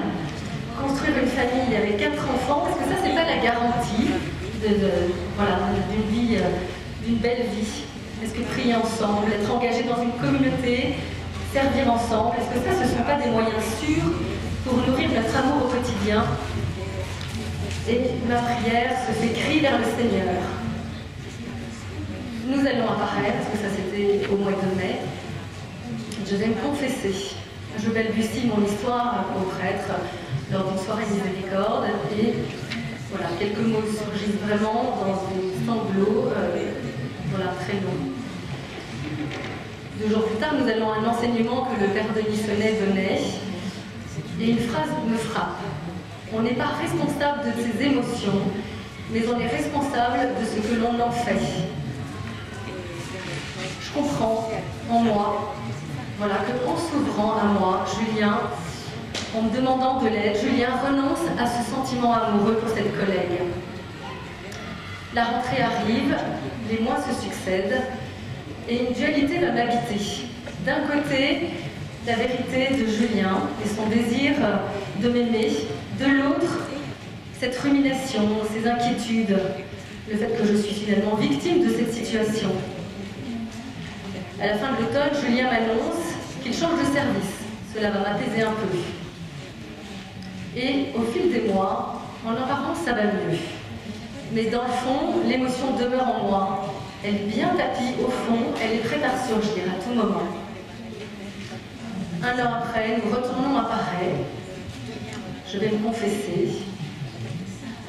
Construire une famille avec 4 enfants, est-ce que ça, c'est pas la garantie d'une vie, d'une belle vie? Est-ce que prier ensemble, être engagé dans une communauté, servir ensemble, est-ce que ça, ce ne sont pas des moyens sûrs pour nourrir notre amour au quotidien? Et ma prière se fait cri vers le Seigneur. Nous allons apparaître, parce que ça c'était au mois de mai. Je vais me confesser. Je balbutie mon histoire au prêtre lors d'une soirée miséricorde et voilà, quelques mots surgissent vraiment dans des sanglots voilà, très longs. 2 jours plus tard, nous allons à un enseignement que le père Denis Sonnet donnait et une phrase me frappe. On n'est pas responsable de ses émotions, mais on est responsable de ce que l'on en fait. Je comprends en moi, voilà, qu'en s'ouvrant à moi, Julien, en me demandant de l'aide, Julien renonce à ce sentiment amoureux pour cette collègue. La rentrée arrive, les mois se succèdent, et une dualité va m'habiter. D'un côté, la vérité de Julien et son désir de m'aimer. De l'autre, cette rumination, ces inquiétudes, le fait que je suis finalement victime de cette situation. À la fin de l'automne, Julien m'annonce qu'il change de service. Cela va m'apaiser un peu. Et au fil des mois, en apparence, ça va mieux. Mais dans le fond, l'émotion demeure en moi. Elle est bien tapie au fond, elle est prête à surgir à tout moment. 1 an après, nous retournons à Paris. Je vais me confesser,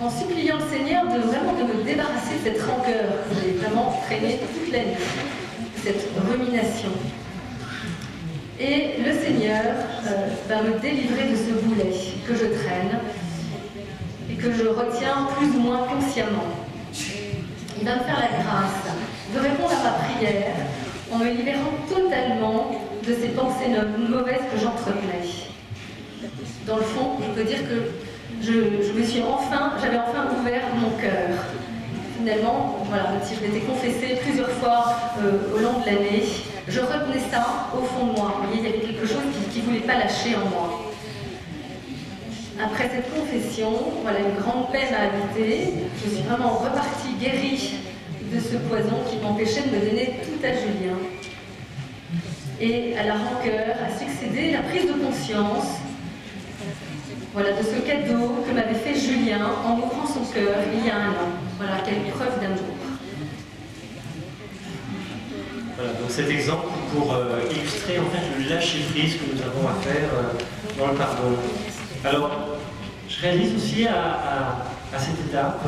en suppliant le Seigneur de me débarrasser de cette rancœur que j'ai vraiment traînée toute la nuit, cette rumination. Et le Seigneur va me délivrer de ce boulet que je traîne et que je retiens plus ou moins consciemment. Il va me faire la grâce de répondre à ma prière en me libérant totalement de ces pensées mauvaises que j'entretenais. Dans le fond, je peux dire que j'avais enfin ouvert mon cœur. Finalement, voilà, même si je m'étais confessée plusieurs fois au long de l'année, je retenais ça au fond de moi. Vous voyez, il y avait quelque chose qui ne voulait pas lâcher en moi. Après cette confession, voilà, une grande paix m'a habité. Je suis vraiment repartie guérie de ce poison qui m'empêchait de me donner tout à Julien. Et à la rancœur a succédé la prise de conscience Voilà, de ce cadeau que m'avait fait Julien en m'ouvrant son cœur il y a un an. Voilà, quelle preuve d'amour. Voilà, donc cet exemple pour illustrer en fait le lâcher-prise que nous avons à faire dans le pardon. Alors, je réalise aussi à cette étape,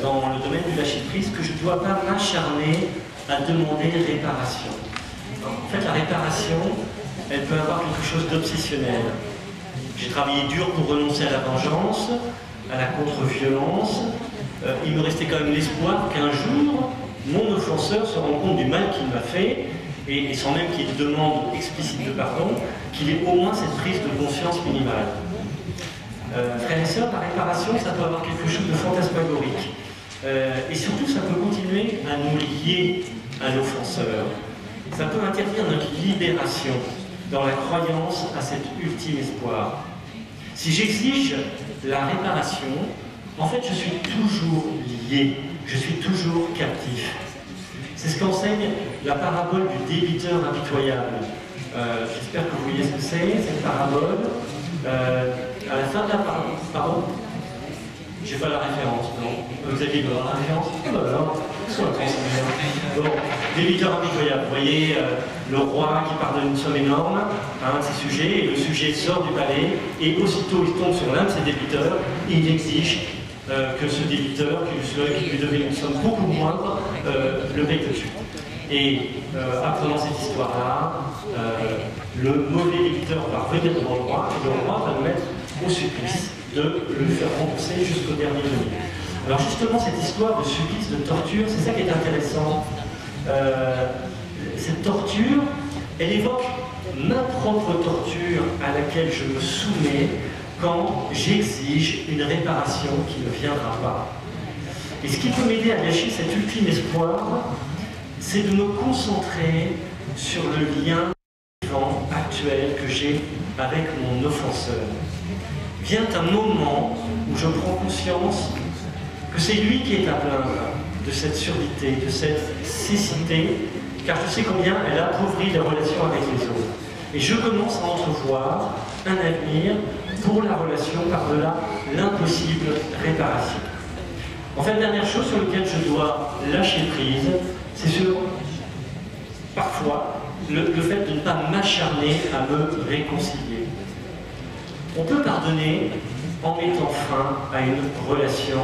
dans le domaine du lâcher-prise, que je ne dois pas m'acharner à demander réparation. En fait, la réparation, elle peut avoir quelque chose d'obsessionnel. J'ai travaillé dur pour renoncer à la vengeance, à la contre-violence. Il me restait quand même l'espoir qu'un jour, mon offenseur se rende compte du mal qu'il m'a fait, et sans même qu'il demande explicite de pardon, qu'il ait au moins cette prise de conscience minimale. Frères et sœurs, la réparation, ça peut avoir quelque chose de fantasmagorique. Et surtout, ça peut continuer à nous lier à l'offenseur. Ça peut interdire notre libération dans la croyance à cet ultime espoir. Si j'exige la réparation, en fait, je suis toujours lié, je suis toujours captif. C'est ce qu'enseigne la parabole du débiteur impitoyable. J'espère que vous voyez ce que c'est, cette parabole. À la fin de la parole, pardon, j'ai pas la référence, non. Vous aviez la référence? Eh ben alors, bon, débiteur impitoyable, vous voyez le roi qui pardonne une somme énorme à un de ses sujets, et le sujet sort du palais, et aussitôt il tombe sur l'un de ses débiteurs, et il exige que ce débiteur, qui lui devait une somme beaucoup moindre, le paye tout de suite. Et apprenant cette histoire-là, le mauvais débiteur va revenir devant le roi, et le roi va le mettre au supplice de le faire rembourser jusqu'au dernier demi. Alors justement, cette histoire de supplice, de torture, c'est ça qui est intéressant. Cette torture, elle évoque ma propre torture à laquelle je me soumets quand j'exige une réparation qui ne viendra pas. Et ce qui peut m'aider à lâcher cet ultime espoir, c'est de me concentrer sur le lien vivant actuel que j'ai avec mon offenseur. Vient un moment où je prends conscience que c'est lui qui est à plaindre de cette surdité, de cette cécité, car je sais combien elle appauvrit les relations avec les autres. Et je commence à entrevoir un avenir pour la relation par-delà l'impossible réparation. En fait, la dernière chose sur laquelle je dois lâcher prise, c'est sur, parfois, le fait de ne pas m'acharner à me réconcilier. On peut pardonner en mettant fin à une relation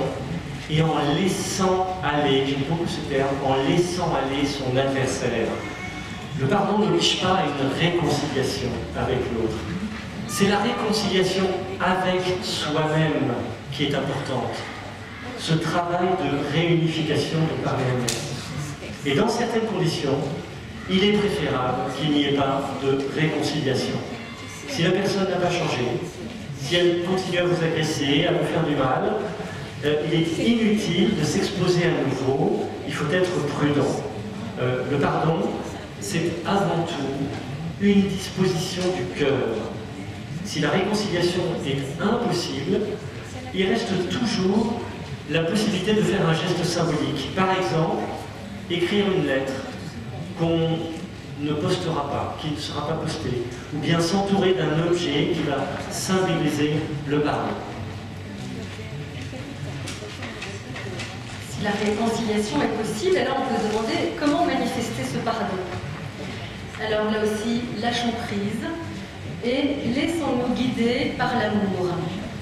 et en laissant aller, j'aime beaucoup ce terme, en laissant aller son adversaire. Le pardon n'oblige pas à une réconciliation avec l'autre. C'est la réconciliation avec soi-même qui est importante. Ce travail de réunification de par les. Et dans certaines conditions, il est préférable qu'il n'y ait pas de réconciliation. Si la personne n'a pas changé, si elle continue à vous agresser, à vous faire du mal, il est inutile de s'exposer à nouveau, il faut être prudent. Le pardon, c'est avant tout une disposition du cœur. Si la réconciliation est impossible, il reste toujours la possibilité de faire un geste symbolique. Par exemple, écrire une lettre qu'on ne postera pas, qui ne sera pas postée, ou bien s'entourer d'un objet qui va symboliser le pardon. Si la réconciliation est possible, alors on peut se demander comment manifester ce pardon. Alors là aussi, lâchons prise et laissons-nous guider par l'amour,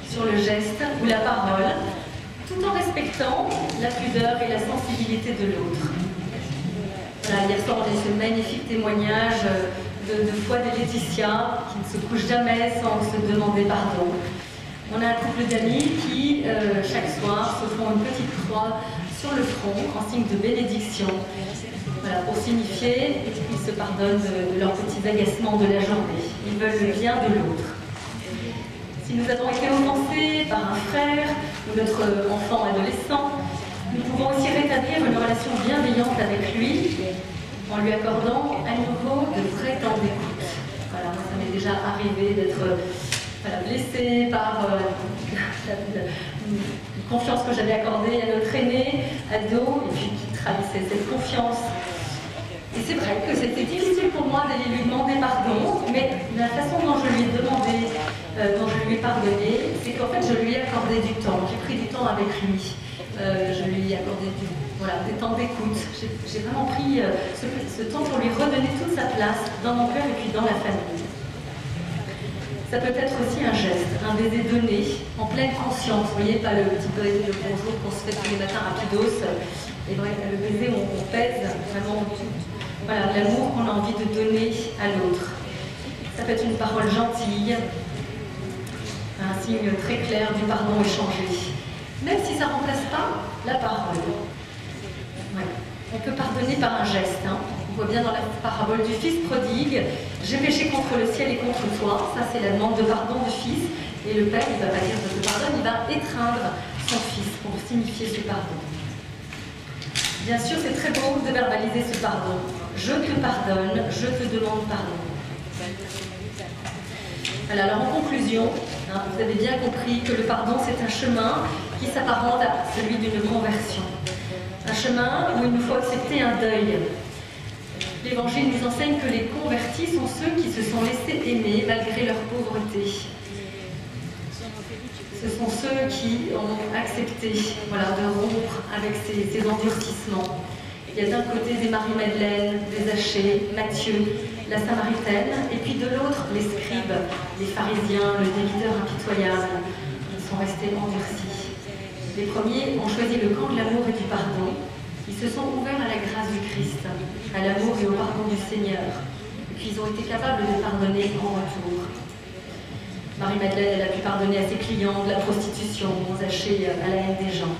sur le geste ou la parole, tout en respectant la pudeur et la sensibilité de l'autre. Voilà, hier soir, on a eu ce magnifique témoignage de foi de Laetitia, qui ne se couche jamais sans se demander pardon. On a un couple d'amis qui, chaque soir, se font une petite croix sur le front, en signe de bénédiction, voilà, pour signifier qu'ils se pardonnent de leurs petits agacements de la journée. Ils veulent le bien de l'autre. Si nous avons été offensés par un frère ou notre enfant adolescent, nous pouvons aussi rétablir une relation bienveillante avec lui en lui accordant à nouveau de vrais temps d'écoute. Voilà, moi ça m'est déjà arrivé d'être blessée par la confiance que j'avais accordée à notre aîné, ado, et puis qui trahissait cette confiance. Et c'est vrai que c'était difficile pour moi d'aller lui demander pardon, mais la façon dont je lui ai demandé, dont je lui ai pardonné, c'est qu'en fait je lui ai accordé du temps. J'ai pris du temps avec lui. Je lui ai accordé des temps d'écoute. J'ai vraiment pris ce temps pour lui redonner toute sa place dans mon cœur et puis dans la famille. Ça peut être aussi un geste, un baiser donné, en pleine conscience. Vous voyez, pas le petit baiser de bonjour qu'on se fait tous les matins rapidos. Et vrai, le baiser, on pèse vraiment tout. Voilà, l'amour qu'on a envie de donner à l'autre. Ça peut être une parole gentille, un signe très clair du pardon échangé. Même si ça ne remplace pas la parole. Ouais. On peut pardonner par un geste. On voit bien dans la parabole du fils prodigue, j'ai péché contre le ciel et contre toi. Ça, c'est la demande de pardon du fils. Et le père, il ne va pas dire je te pardonne, il va étreindre son fils pour signifier ce pardon. Bien sûr, c'est très beau de verbaliser ce pardon. Je te pardonne, je te demande pardon. Voilà, alors en conclusion, vous avez bien compris que le pardon, c'est un chemin qui s'apparente à celui d'une conversion. Un chemin où il nous faut accepter un deuil. L'Évangile nous enseigne que les convertis sont ceux qui se sont laissés aimer malgré leur pauvreté. Ce sont ceux qui ont accepté de rompre avec ces endurcissements. Il y a d'un côté des Marie-Madeleine, des Zachée, Matthieu, la Samaritaine, et puis de l'autre les scribes, les pharisiens, le débiteur impitoyable. Ils sont restés endurcis. Les premiers ont choisi le camp de l'amour et du pardon. Ils se sont ouverts à la grâce du Christ, à l'amour et au pardon du Seigneur. Et puis ils ont été capables de pardonner en retour. Marie-Madeleine, elle a pu pardonner à ses clients de la prostitution, Zachée à la haine des gens.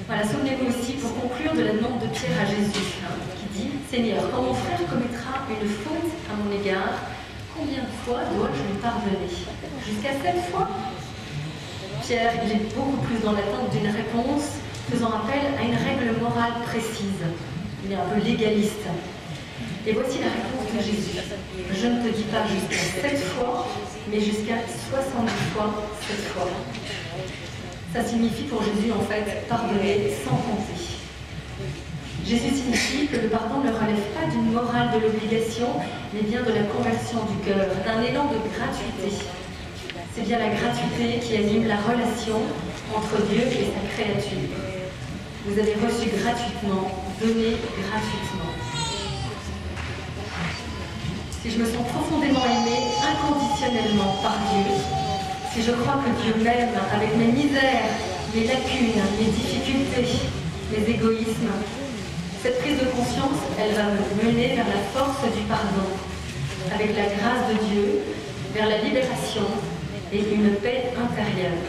Voilà, souvenez-vous aussi, pour conclure, de la demande de Pierre à Jésus, qui dit « Seigneur, quand mon frère commettra une faute à mon égard, combien de fois dois-je lui pardonner? Jusqu'à 7 fois ?» Pierre, il est beaucoup plus dans l'attente d'une réponse faisant appel à une règle morale précise. Il est un peu légaliste. Et voici la réponse de Jésus. Je ne te dis pas jusqu'à 7 fois, mais jusqu'à 70 fois 7 fois. Ça signifie pour Jésus, en fait, pardonner sans compter. Jésus signifie que le pardon ne relève pas d'une morale de l'obligation, mais bien de la conversion du cœur, d'un élan de gratuité. C'est bien la gratuité qui anime la relation entre Dieu et sa créature. Vous avez reçu gratuitement, donné gratuitement. Si je me sens profondément aimée inconditionnellement par Dieu, si je crois que Dieu m'aime avec mes misères, mes lacunes, mes difficultés, mes égoïsmes, cette prise de conscience, elle va me mener vers la force du pardon, avec la grâce de Dieu, vers la libération et une paix intérieure.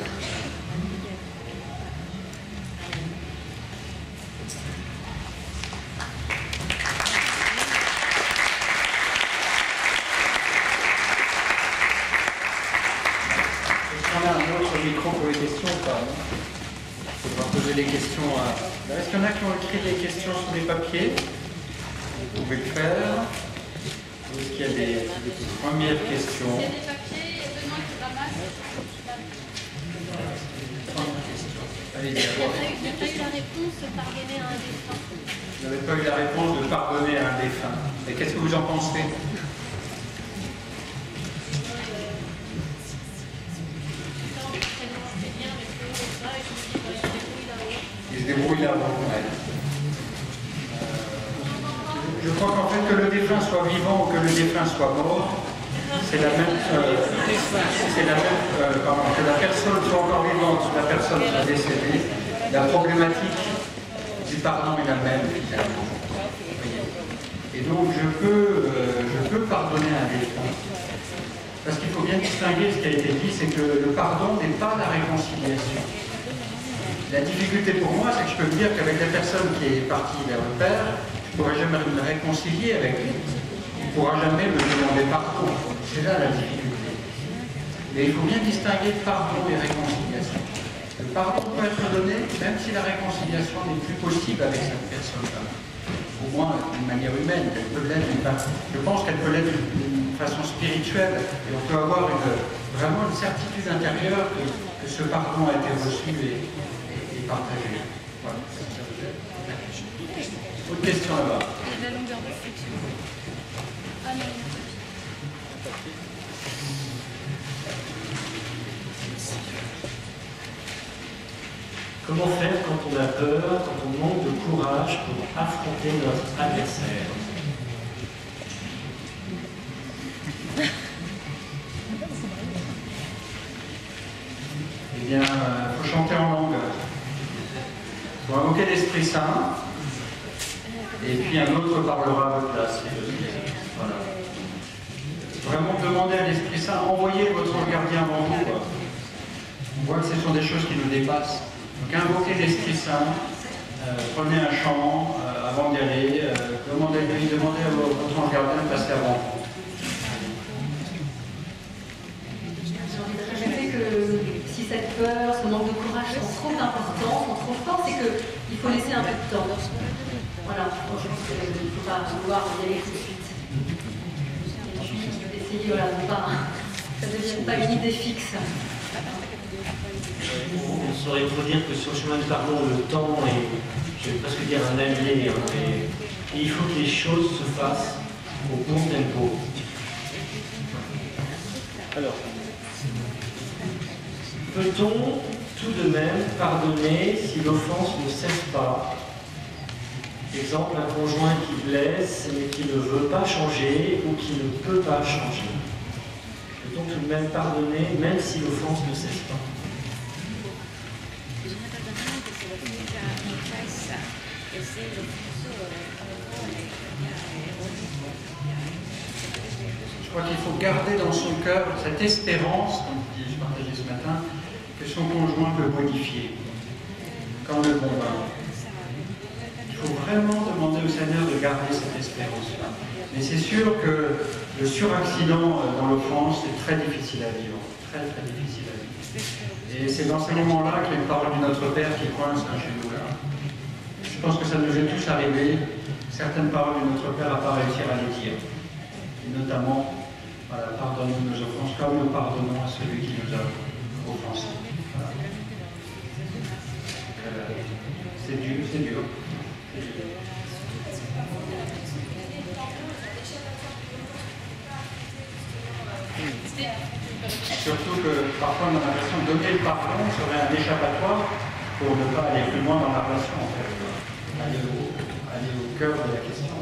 On a un autre micro pour les questions ou pas? On va poser les questions à... Est-ce qu'il y en a qui ont écrit des questions sur des papiers? Vous pouvez le faire. Est-ce qu'il y a des premières questions? Il y a des papiers, il y a Benoît qui ramasse. Allez-y, Il n'y a pas eu la réponse de pardonner à un défunt. vous n'avez pas eu la réponse de pardonner à un défunt. Et qu'est-ce que vous en pensez? Il se débrouille là-haut. Ouais. Je crois qu'en fait, que le défunt soit vivant ou que le défunt soit mort, c'est la même. Que la personne soit encore vivante, que la personne soit décédée. La problématique du pardon est la même, finalement. Et donc, je peux pardonner à un défunt. Parce qu'il faut bien distinguer ce qui a été dit, c'est que le pardon n'est pas la réconciliation. La difficulté pour moi, c'est que je peux me dire qu'avec la personne qui est partie vers le Père, je ne pourrai jamais me réconcilier avec lui. Il ne pourra jamais me demander pardon. C'est là la difficulté. Mais il faut bien distinguer pardon et réconciliation. Le pardon peut être donné, même si la réconciliation n'est plus possible avec cette personne-là. Au moins d'une manière humaine, elle peut l'être. Je pense qu'elle peut l'être d'une façon spirituelle. Et on peut avoir vraiment une certitude intérieure que ce pardon a été reçu et partagé. Voilà. Autre question là-bas. La longueur de section. Ah non, Comment faire quand on a peur, quand on manque de courage pour affronter notre adversaire? Eh bien, il faut chanter en langue. Il faut invoquer l'Esprit Saint. Et puis un autre parlera à votre place. Voilà. Vraiment demander à l'Esprit Saint, envoyez votre gardien avant vous. Quoi. On voit que ce sont des choses qui nous dépassent. Donc invoquez l'Esprit Saint, prenez un chant avant d'y aller, demandez-lui, demandez à votre ange gardien de passer avant vous. J'ai envie de rajouter que si cette peur, ce manque de courage sont trop importants, sont trop forts, c'est qu'il faut laisser un peu de temps. Voilà, bon, je pense qu'il ne faut pas vouloir y aller tout de suite. Essayer, voilà, de pas, ça ne devienne pas une idée fixe. On saurait trop dire que sur le chemin du pardon, le temps est, je vais presque dire, un allié. Hein, et il faut que les choses se fassent au bon tempo. Alors, peut-on tout de même pardonner si l'offense ne cesse pas? Exemple, un conjoint qui blesse mais qui ne veut pas changer ou qui ne peut pas changer. Peut-on tout de même pardonner même si l'offense ne cesse pas? Je crois qu'il faut garder dans son cœur cette espérance, comme je partageais ce matin, que son conjoint peut modifier, comme le bon vin. Il faut vraiment demander au Seigneur de garder cette espérance-là. Mais c'est sûr que le suraccident dans l'offense est très difficile à vivre, très très difficile à vivre. Et c'est dans ces moments-là qu'il y a une parole du Notre Père qui coince chez nous là. Je pense que ça nous est tous arrivé, certaines paroles du Notre Père à pas réussir à les dire. Et notamment, voilà, pardonnons nos offenses comme nous pardonnons à celui qui nous a offensés. Voilà. C'est dur, c'est dur. Surtout que parfois on a l'impression que donner le pardon serait un échappatoire pour ne pas aller plus loin dans la relation en fait. Aller au cœur de la question.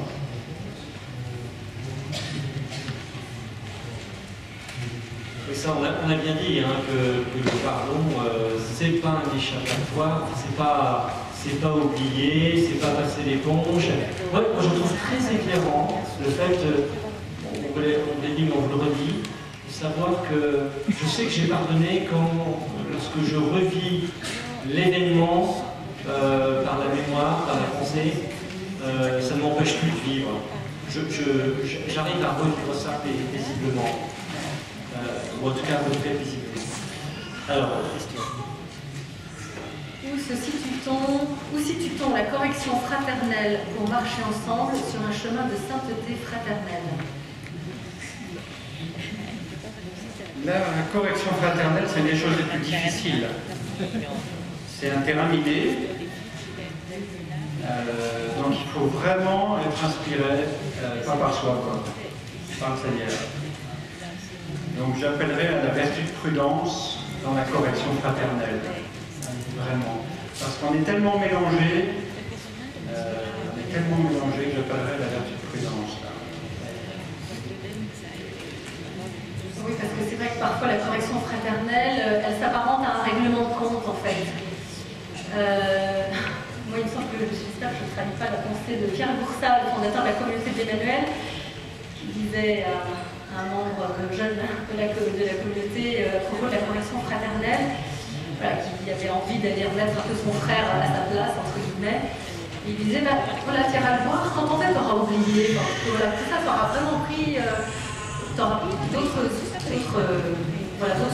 Et ça, on a bien dit hein, que le pardon, c'est pas un échappatoire, c'est pas oublier, c'est pas passer l'éponge. Ouais, moi je trouve très éclairant le fait, on l'a dit mais on vous le redit, de savoir que je sais que j'ai pardonné lorsque je revis l'événement par la mémoire, par la pensée, ça ne m'empêche plus de vivre. J'arrive à revivre ça paisiblement. Ou en tout cas, très paisiblement. Alors, Où situe-t-on la correction fraternelle pour marcher ensemble sur un chemin de sainteté fraternelle? La correction fraternelle, c'est une des choses les plus difficiles. C'est un terrain miné. Donc il faut vraiment être inspiré, pas par soi, quoi, par le Seigneur. Donc j'appellerai à la vertu de prudence dans la correction fraternelle. Vraiment. Parce qu'on est tellement mélangés, que j'appellerai à la vertu de prudence. Là. Oui, parce que c'est vrai que parfois la correction fraternelle, elle s'apparente à un règlement de compte en fait. Moi, il me semble que j'espère que je ne trahis pas la pensée de Pierre Boursat, le fondateur de la communauté d'Emmanuel, qui disait à un membre jeune de la communauté à propos de la correction fraternelle, voilà, qui avait envie d'aller remettre un peu son frère à sa place, entre guillemets. Il disait, bah, voilà, tu iras le voir, quand en fait, tu auras oublié. Voilà, tout ça, tu auras vraiment pris, d'autres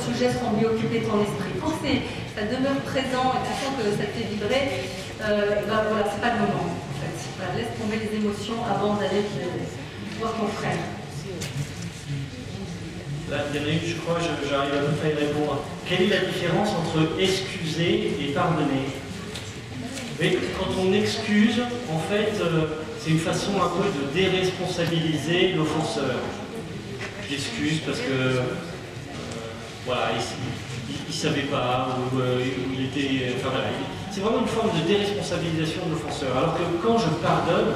sujets seront mieux occupés de ton esprit. Quand ça demeure présent et tu sens que ça te fait vibrer, ben voilà, c'est pas le moment. En fait. Voilà, laisse tomber les émotions avant d'aller voir ton frère. Là, il y en a une, je crois, j'arrive à peu près à y répondre. Quelle est la différence entre excuser et pardonner? Mais quand on excuse, en fait, c'est une façon un peu de déresponsabiliser l'offenseur. J'excuse parce que voilà, il savait pas, ou il était. Enfin voilà, c'est vraiment une forme de déresponsabilisation de l'offenseur. Alors que quand je pardonne,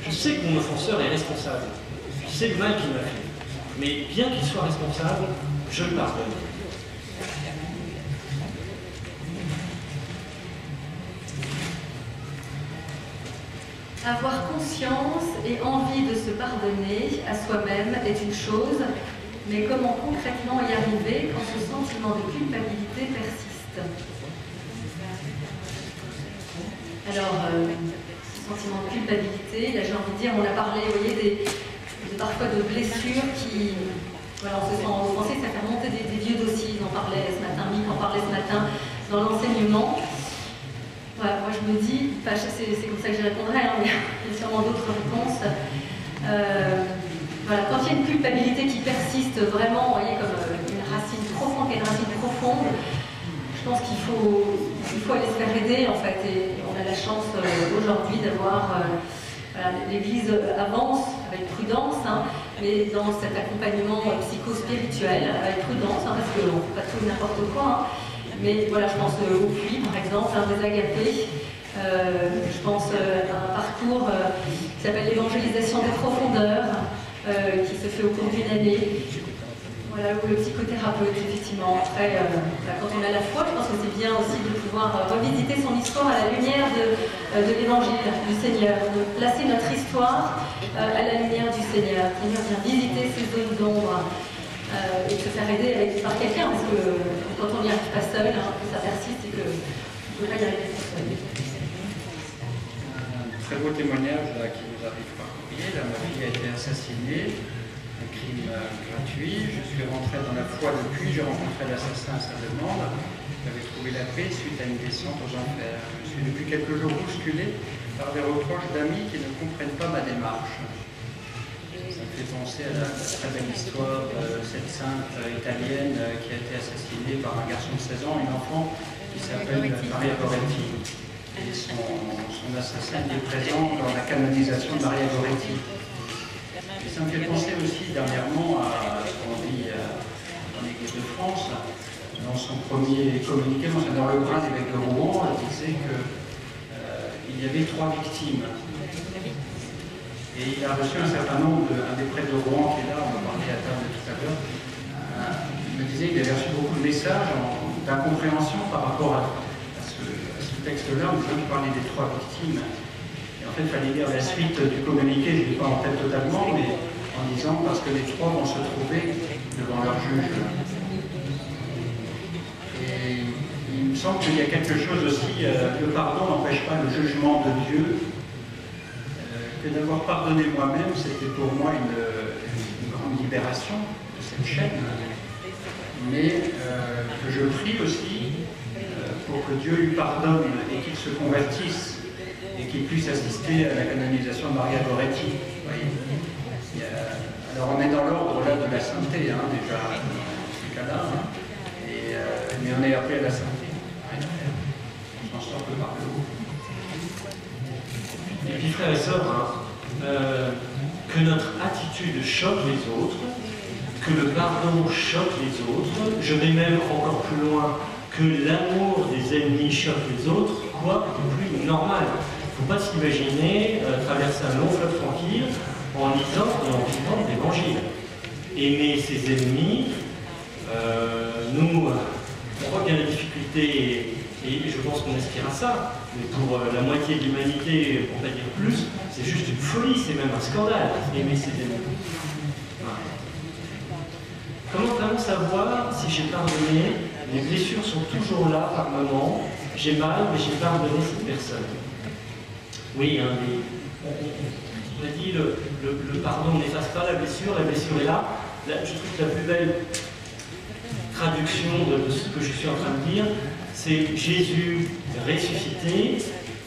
je sais que mon offenseur est responsable. Je sais le mal qu'il m'a fait. Mais bien qu'il soit responsable, je le pardonne. Avoir conscience et envie de se pardonner à soi-même est une chose, mais comment concrètement y arriver quand ce sentiment de culpabilité persiste? Alors, ce sentiment de culpabilité, là j'ai envie de dire, on a parlé, vous voyez, parfois de blessures qui, voilà, on se sent offensé, ça fait remonter des vieux dossiers, on en parlait ce matin, Mick en parlait ce matin dans l'enseignement. Voilà, moi je me dis, enfin, c'est comme ça que j'y répondrai, hein, mais il y a sûrement d'autres réponses. Voilà, quand il y a une culpabilité qui persiste vraiment, vous voyez, comme une racine profonde, je pense qu'il faut aller se faire aider en fait. Et on a la chance aujourd'hui d'avoir, voilà, l'Église avance avec prudence, hein, mais dans cet accompagnement psycho-spirituel avec prudence, hein, parce qu'on ne fait pas tout n'importe quoi. Hein. Mais voilà, je pense au puits, par exemple, des agapés. Je pense à un parcours qui s'appelle l'évangélisation des profondeurs, qui se fait au cours d'une année. Voilà, ou le psychothérapeute, effectivement. Après, quand on a la foi, je pense que c'est bien aussi de pouvoir revisiter son histoire à la lumière de l'évangile du Seigneur, de placer notre histoire à la lumière du Seigneur. Seigneur vient visiter ces zones d'ombre. Et de se faire aider par quelqu'un, parce que quand on n'y arrive pas seul, hein, que ça persiste et qu'on ne peut pas y arriver tout seul. Un très beau témoignage là, qui nous arrive par courrier. Là, ma fille a été assassinée, un crime gratuit. Je suis rentré dans la foi depuis, j'ai rencontré l'assassin à sa demande. J'avais trouvé la paix suite à une descente aux enfers. Je suis depuis quelques jours bousculé par des reproches d'amis qui ne comprennent pas ma démarche. Ça me fait penser à la très belle histoire de cette sainte italienne qui a été assassinée par un garçon de 16 ans, une enfant qui s'appelle Maria Goretti. Et son assassin est présent dans la canonisation de Maria Goretti. Et ça me fait penser aussi dernièrement à ce qu'on dit dans l'Église de France. Dans son premier communiqué, dans le bras d'évêque de Rouen, elle disait qu'il y avait 3 victimes. Et il a reçu un certain nombre, un des prêtres de Rouen qui est là, on en parlait à table tout à l'heure, il me disait qu'il avait reçu beaucoup de messages d'incompréhension par rapport à ce texte-là, où il parlait des 3 victimes. Et en fait, il fallait lire la suite du communiqué, je ne l'ai pas en tête totalement, mais en disant parce que les 3 vont se trouver devant leur juge. Et il me semble qu'il y a quelque chose aussi, le pardon n'empêche pas le jugement de Dieu. D'avoir pardonné moi-même, c'était pour moi une grande libération de cette chaîne, mais que je prie aussi pour que Dieu lui pardonne et qu'il se convertisse et qu'il puisse assister à la canonisation de Maria Goretti. Alors on est dans l'ordre là de la sainteté, hein, déjà dans ces cas-là, hein, mais on est appelé à la sainteté. On s'en sort que par le haut. Et puis frères et sœurs, hein, que notre attitude choque les autres, que le pardon choque les autres, je vais même encore plus loin, que l'amour des ennemis choque les autres, quoi de plus normal. Il ne faut pas s'imaginer traverser un long fleuve tranquille en lisant et en vivant l'évangile. Aimer ses ennemis, nous, on voit bien les difficultés. Et je pense qu'on aspire à ça. Mais pour la moitié de l'humanité, pour ne pas dire plus, c'est juste une folie, c'est même un scandale, aimer ses ennemis. Voilà. Comment vraiment savoir si j'ai pardonné? Les blessures sont toujours là par moments. J'ai mal, mais j'ai pardonné cette personne. Oui, hein, on a dit le pardon n'efface pas la blessure est là. Je trouve que la plus belle traduction de ce que je suis en train de dire, c'est Jésus ressuscité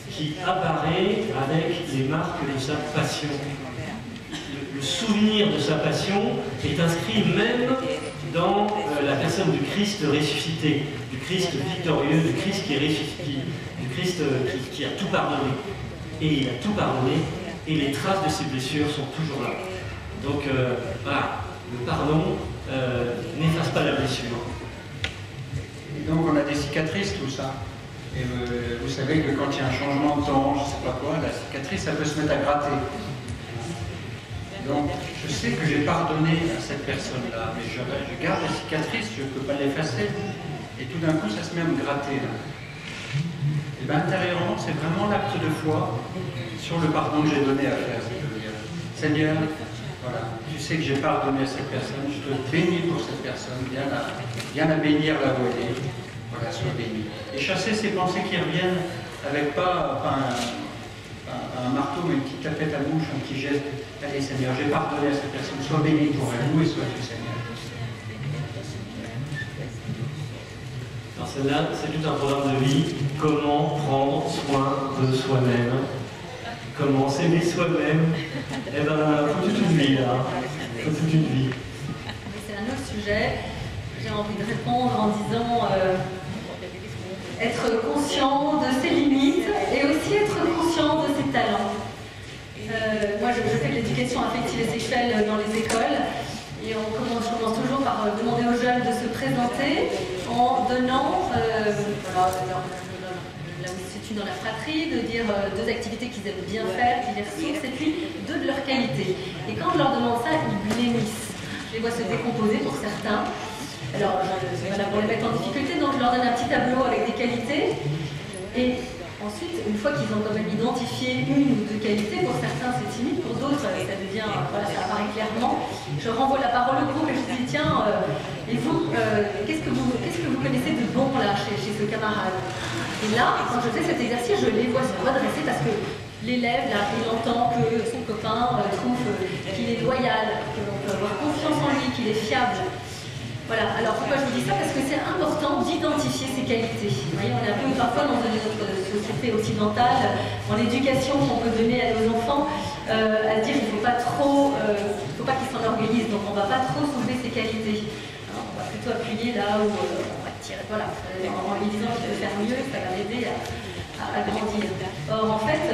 qui apparaît avec les marques de sa passion. Le souvenir de sa passion est inscrit même dans la personne du Christ ressuscité, du Christ victorieux, du Christ qui est ressuscité, du Christ qui a tout pardonné. Et il a tout pardonné, et les traces de ses blessures sont toujours là. Donc voilà, le pardon n'efface pas la blessure. Et donc on a des cicatrices, tout ça. Et vous savez que quand il y a un changement de temps, je ne sais pas quoi, la cicatrice, ça peut se mettre à gratter. Donc je sais que j'ai pardonné à cette personne-là, mais je garde la cicatrice, je ne peux pas l'effacer. Et tout d'un coup, ça se met à me gratter. Là. Et bien intérieurement, c'est vraiment l'acte de foi sur le pardon que j'ai donné à faire. Je veux dire, Seigneur, voilà, tu sais que j'ai pardonné à cette personne, je te bénis pour cette personne, viens la bénir là où elle est. Voilà, sois béni. Et chasser ces pensées qui reviennent avec pas un marteau, mais une petite tapette à bouche, un petit geste. Allez Seigneur, j'ai pardonné à cette personne, sois béni pour elle, loué sois-tu Seigneur. Alors celle-là, c'est tout un programme de vie. Comment prendre soin de soi-même? Comment s'aimer soi-même? Eh ben, faut toute une vie là. Faut toute une vie. C'est un autre sujet. J'ai envie de répondre en disant être conscient de ses limites et aussi être conscient de ses talents. Moi, je fais de l'éducation affective et sexuelle dans les écoles. Et je commence toujours par demander aux jeunes de se présenter en donnant, là où se situe dans la fratrie, de dire deux activités qu'ils aiment bien faire, qu'ils les ressources, et puis deux de leurs qualités. Et quand je leur demande ça, ils blêmissent. Je les vois se décomposer pour certains. Alors, je voilà, pour les mettre en difficulté, donc je leur donne un petit tableau avec des qualités. Et ensuite, une fois qu'ils ont quand même identifié une ou deux qualités, pour certains c'est timide, pour d'autres ça devient, voilà, ça apparaît clairement. Je renvoie la parole au groupe et je dis tiens, et vous, qu'est-ce que vous connaissez de bon là chez ce camarade? Et là, quand je fais cet exercice, je les vois se redresser parce que l'élève, là, il entend que son copain trouve qu'il est loyal, qu'on peut avoir confiance en lui, qu'il est fiable. Voilà, alors pourquoi je vous dis ça? Parce que c'est important d'identifier ses qualités. Vous voyez, on est un peu parfois dans notre société occidentale, dans l'éducation qu'on peut donner à nos enfants, à dire qu'il ne faut pas trop, faut pas qu'ils s'enorgueillissent, donc on ne va pas trop soulever ses qualités. Alors, on va plutôt appuyer là où on va tirer, voilà, en lui disant qu'il peut faire mieux, ça va l'aider à grandir. Or, en fait,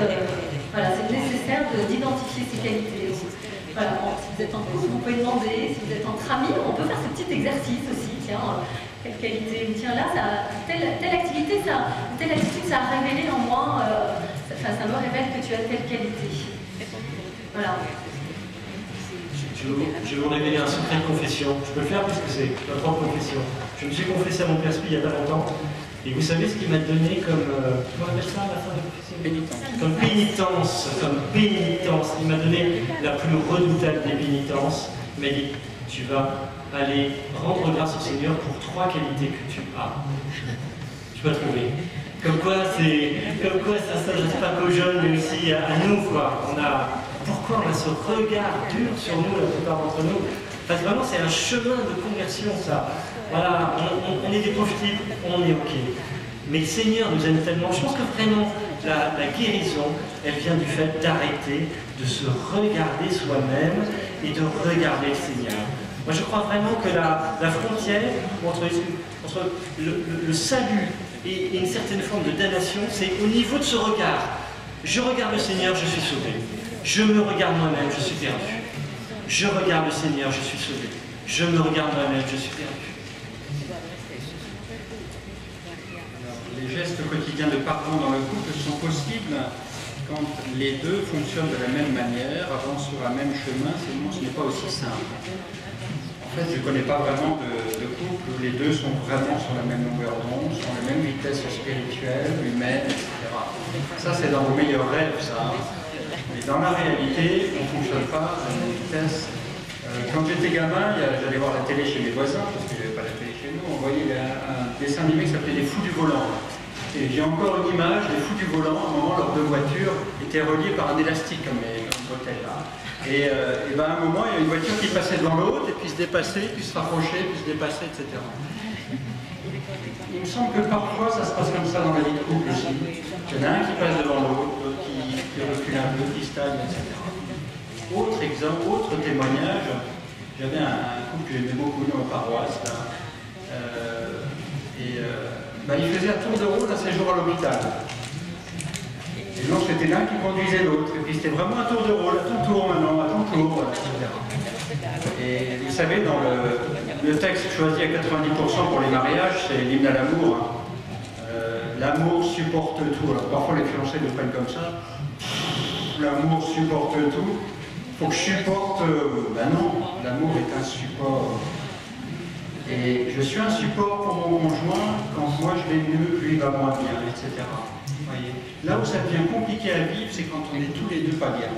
voilà, c'est nécessaire d'identifier ses qualités. Voilà, bon, si vous êtes en couple, vous pouvez demander, si vous êtes entre amis, on peut faire ce petit exercice aussi. Tiens, quelle qualité, ou tiens là, telle activité, telle attitude, ça a révélé en moi, ça me révèle que tu as telle qualité. Voilà. Je vais vous révéler un secret de confession. Je peux le faire puisque c'est ma propre confession. Je me suis confessé à mon père il n'y a pas longtemps. Et vous savez ce qu'il m'a donné comme... comment on appelle ça à la fin de la confession? Pénitence. Comme pénitence. Il m'a donné la plus redoutable des pénitences. Il m'a dit, tu vas aller rendre grâce au Seigneur pour 3 qualités que tu as. Tu vas trouver. Comme quoi ça s'adresse pas qu'aux jeunes, mais aussi à nous, quoi. Pourquoi on a ce regard dur sur nous, la plupart d'entre nous? Parce que vraiment, c'est un chemin de conversion, ça. Voilà, on est des pauvres types, on est OK. Mais le Seigneur nous aime tellement. Je pense que vraiment, la guérison, elle vient du fait d'arrêter de se regarder soi-même et de regarder le Seigneur. Moi, je crois vraiment que la frontière entre le salut et une certaine forme de damnation, c'est au niveau de ce regard. Je regarde le Seigneur, je suis sauvé. Je me regarde moi-même, je suis perdu. Je regarde le Seigneur, je suis sauvé. Je me regarde moi-même, je suis perdu. Les gestes quotidiens de pardon dans le couple sont possibles quand les deux fonctionnent de la même manière, avancent sur un même chemin, sinon ce n'est pas aussi simple. En fait, je ne connais pas vraiment de couple où les deux sont vraiment sur la même longueur d'onde, sur la même vitesse spirituelle, humaine, etc. Ça, c'est dans vos meilleurs rêves, ça. Mais dans la réalité, on ne fonctionne pas à une vitesse. Quand j'étais gamin, j'allais voir la télé chez mes voisins, parce qu'il n'y avait pas la télé chez nous, on voyait un dessin animé qui s'appelait Les Fous du Volant. Et j'ai encore une image des Fous du Volant, à un moment, leurs deux voitures étaient reliées par un élastique, comme les hôtels là. Et ben, à un moment, il y a une voiture qui passait devant l'autre, et puis se dépassait, puis se rapprochait, puis se dépassait, etc. Il me semble que parfois, ça se passe comme ça dans la vie de couple aussi. Il y en a un qui passe devant l'autre, l'autre qui recule un peu, qui stagne, etc. Autre exemple, autre témoignage, J'avais un couple que j'aimais beaucoup dans la paroisse, là. Il faisait un tour de rôle un séjour à l'hôpital. Et donc c'était l'un qui conduisait l'autre. Et puis c'était vraiment un tour de rôle, à ton tour maintenant, à ton tour, voilà, etc. Et vous savez, dans le texte choisi à 90% pour les mariages, c'est l'hymne à l'amour. Hein. L'amour supporte tout. Alors parfois les fiancés le prennent comme ça. L'amour supporte tout. Faut que je supporte. Ben non, l'amour est un support. Et je suis un support pour mon conjoint quand moi je vais mieux, lui va moins bien, etc. Voyez. Là où ça devient compliqué à vivre, c'est quand on est tous les deux pas bien.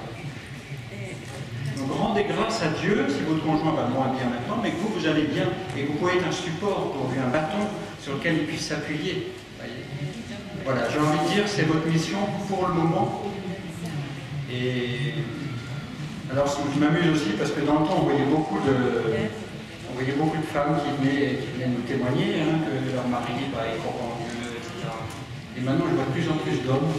Donc rendez grâce à Dieu si votre conjoint va moins bien maintenant, mais que vous allez bien et que vous pouvez être un support pour lui, un bâton sur lequel il puisse s'appuyer. Voilà, j'ai envie de dire, c'est votre mission pour le moment. Et alors je m'amuse aussi parce que dans le temps on voyait beaucoup de femmes qui venaient nous témoigner que leur mari est croit en Dieu, etc. Et maintenant je vois de plus en plus d'hommes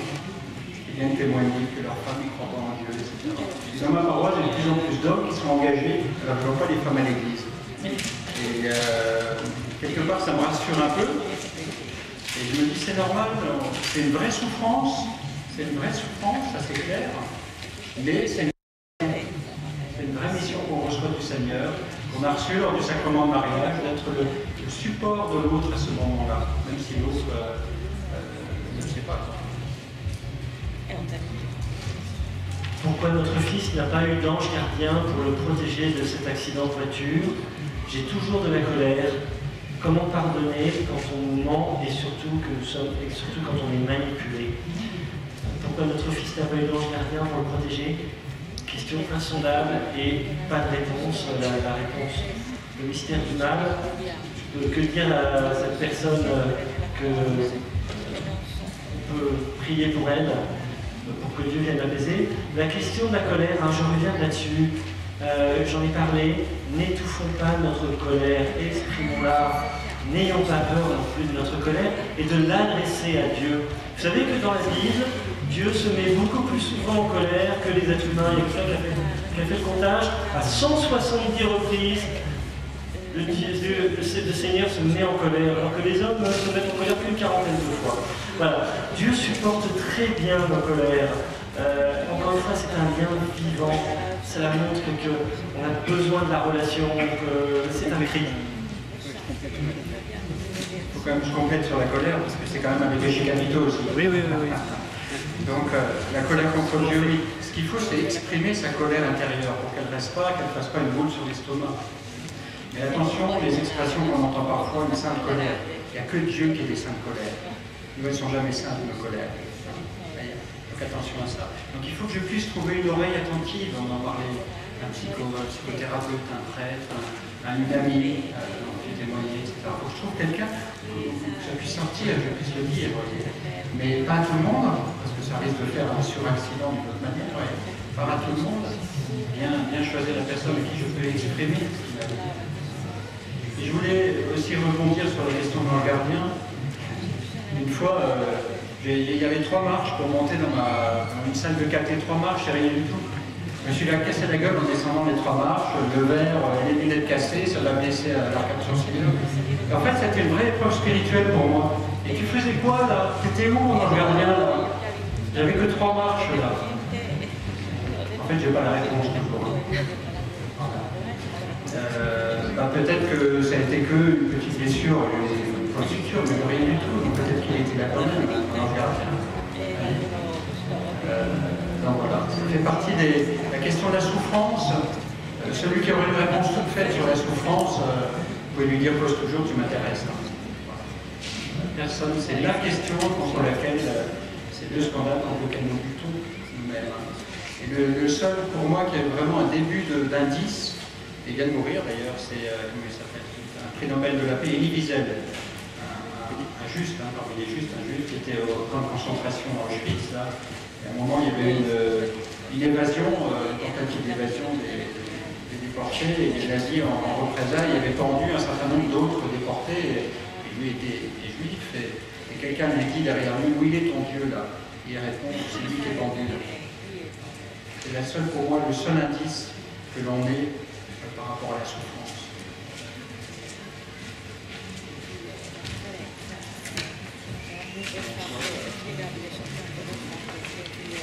qui viennent témoigner que leur femme ne croit pas en Dieu, etc. Et dans ma paroisse, j'ai de plus en plus d'hommes qui sont engagés, alors je ne vois pas les femmes à l'église. Et quelque part ça me rassure un peu. Et je me dis c'est normal, c'est une vraie souffrance, ça c'est clair, mais c'est une vraie mission qu'on reçoit du Seigneur, qu'on a reçu lors du sacrement de mariage, d'être le support de l'autre à ce moment-là, même si l'autre ne sait pas. Pourquoi notre fils n'a pas eu d'ange gardien pour le protéger de cet accident de voiture? J'ai toujours de la colère. Comment pardonner quand on nous ment et surtout quand on est manipulé? Pourquoi notre fils n'a pas eu d'ange gardien pour le protéger? Question insondable et pas de réponse. La réponse, le mystère du mal. Que dire à cette personne qu'on peut prier pour elle, pour que Dieu vienne l'apaiser? La question de la colère, je reviens là-dessus. J'en ai parlé, n'étouffons pas notre colère, exprimons-la, n'ayons pas peur non plus de notre colère et de l'adresser à Dieu. Vous savez que dans la Bible, Dieu se met beaucoup plus souvent en colère que les êtres humains. Il y a quelqu'un qui a fait le comptage, à 170 reprises, le Seigneur se met en colère, alors que les hommes se mettent en colère plus d'une quarantaine de fois. Voilà. Dieu supporte très bien nos colères. Encore une fois, c'est un lien vivant. Cela montre qu'on a besoin de la relation, que c'est un cri. Il faut quand même que je complète sur la colère, parce que c'est quand même un des péchés capitaux aussi. Oui. Donc, la colère contre Dieu, oui. Ce qu'il faut, c'est exprimer sa colère intérieure, pour qu'elle ne reste pas, qu'elle ne fasse pas une boule sur l'estomac. Mais attention, les expressions qu'on entend parfois, une sainte colère. Il n'y a que Dieu qui est des saintes colères. Nous ne sont jamais saintes, nos colères. Donc attention à ça. Donc il faut que je puisse trouver une oreille attentive, on en parlait, un psychothérapeute, un prêtre, une amie, qui témoignait, etc. Il faut que je trouve quelqu'un où ça puisse sortir, que je puisse le dire. Mais pas à tout le monde, parce que ça risque de faire un suraccident d'une autre manière. Pas à tout le monde. Bien choisir la personne à qui je peux exprimer ce qu'il a dit. Et je voulais aussi rebondir sur la question de mon gardien. Une fois, il y avait 3 marches pour monter dans une salle de caté, 3 marches, c'est rien du tout. Je me suis cassé la gueule en descendant les 3 marches, le verre, les lunettes cassées, ça m'a blessé à l'arcade sourcilière. En fait, c'était une vraie épreuve spirituelle pour moi. Et tu faisais quoi là? T'étais où dans le gardien là? J'avais que 3 marches là. En fait, j'ai pas la réponse toujours. Peut-être que ça a été que une petite blessure, une construction, mais rien du tout. Donc peut-être qu'il était là quand même dans le gardien. Donc voilà, ça fait partie de la question de la souffrance. Celui qui aurait une réponse toute faite sur la souffrance, vous pouvez lui dire pose toujours, tu m'intéresses. Personne, c'est la question contre laquelle c'est le scandale contre lequel nous luttons nous-mêmes. Et le seul pour moi qui a vraiment un début d'indice, et vient de mourir d'ailleurs, c'est un prix Nobel de la paix, Elie Wiesel, un juge, parmi les justes, un juge qui était au camp de concentration à Auschwitz. Là. Et à un moment, il y avait une évasion, une tentative d'évasion des déportés, et les nazis, en représailles, avaient pendu un certain nombre d'autres déportés, et lui était juif, et quelqu'un lui dit derrière lui, où il est ton Dieu là? Et il répond, c'est lui qui est pendu. C'est la seule, pour moi, le seul indice que l'on ait par par rapport à la souffrance.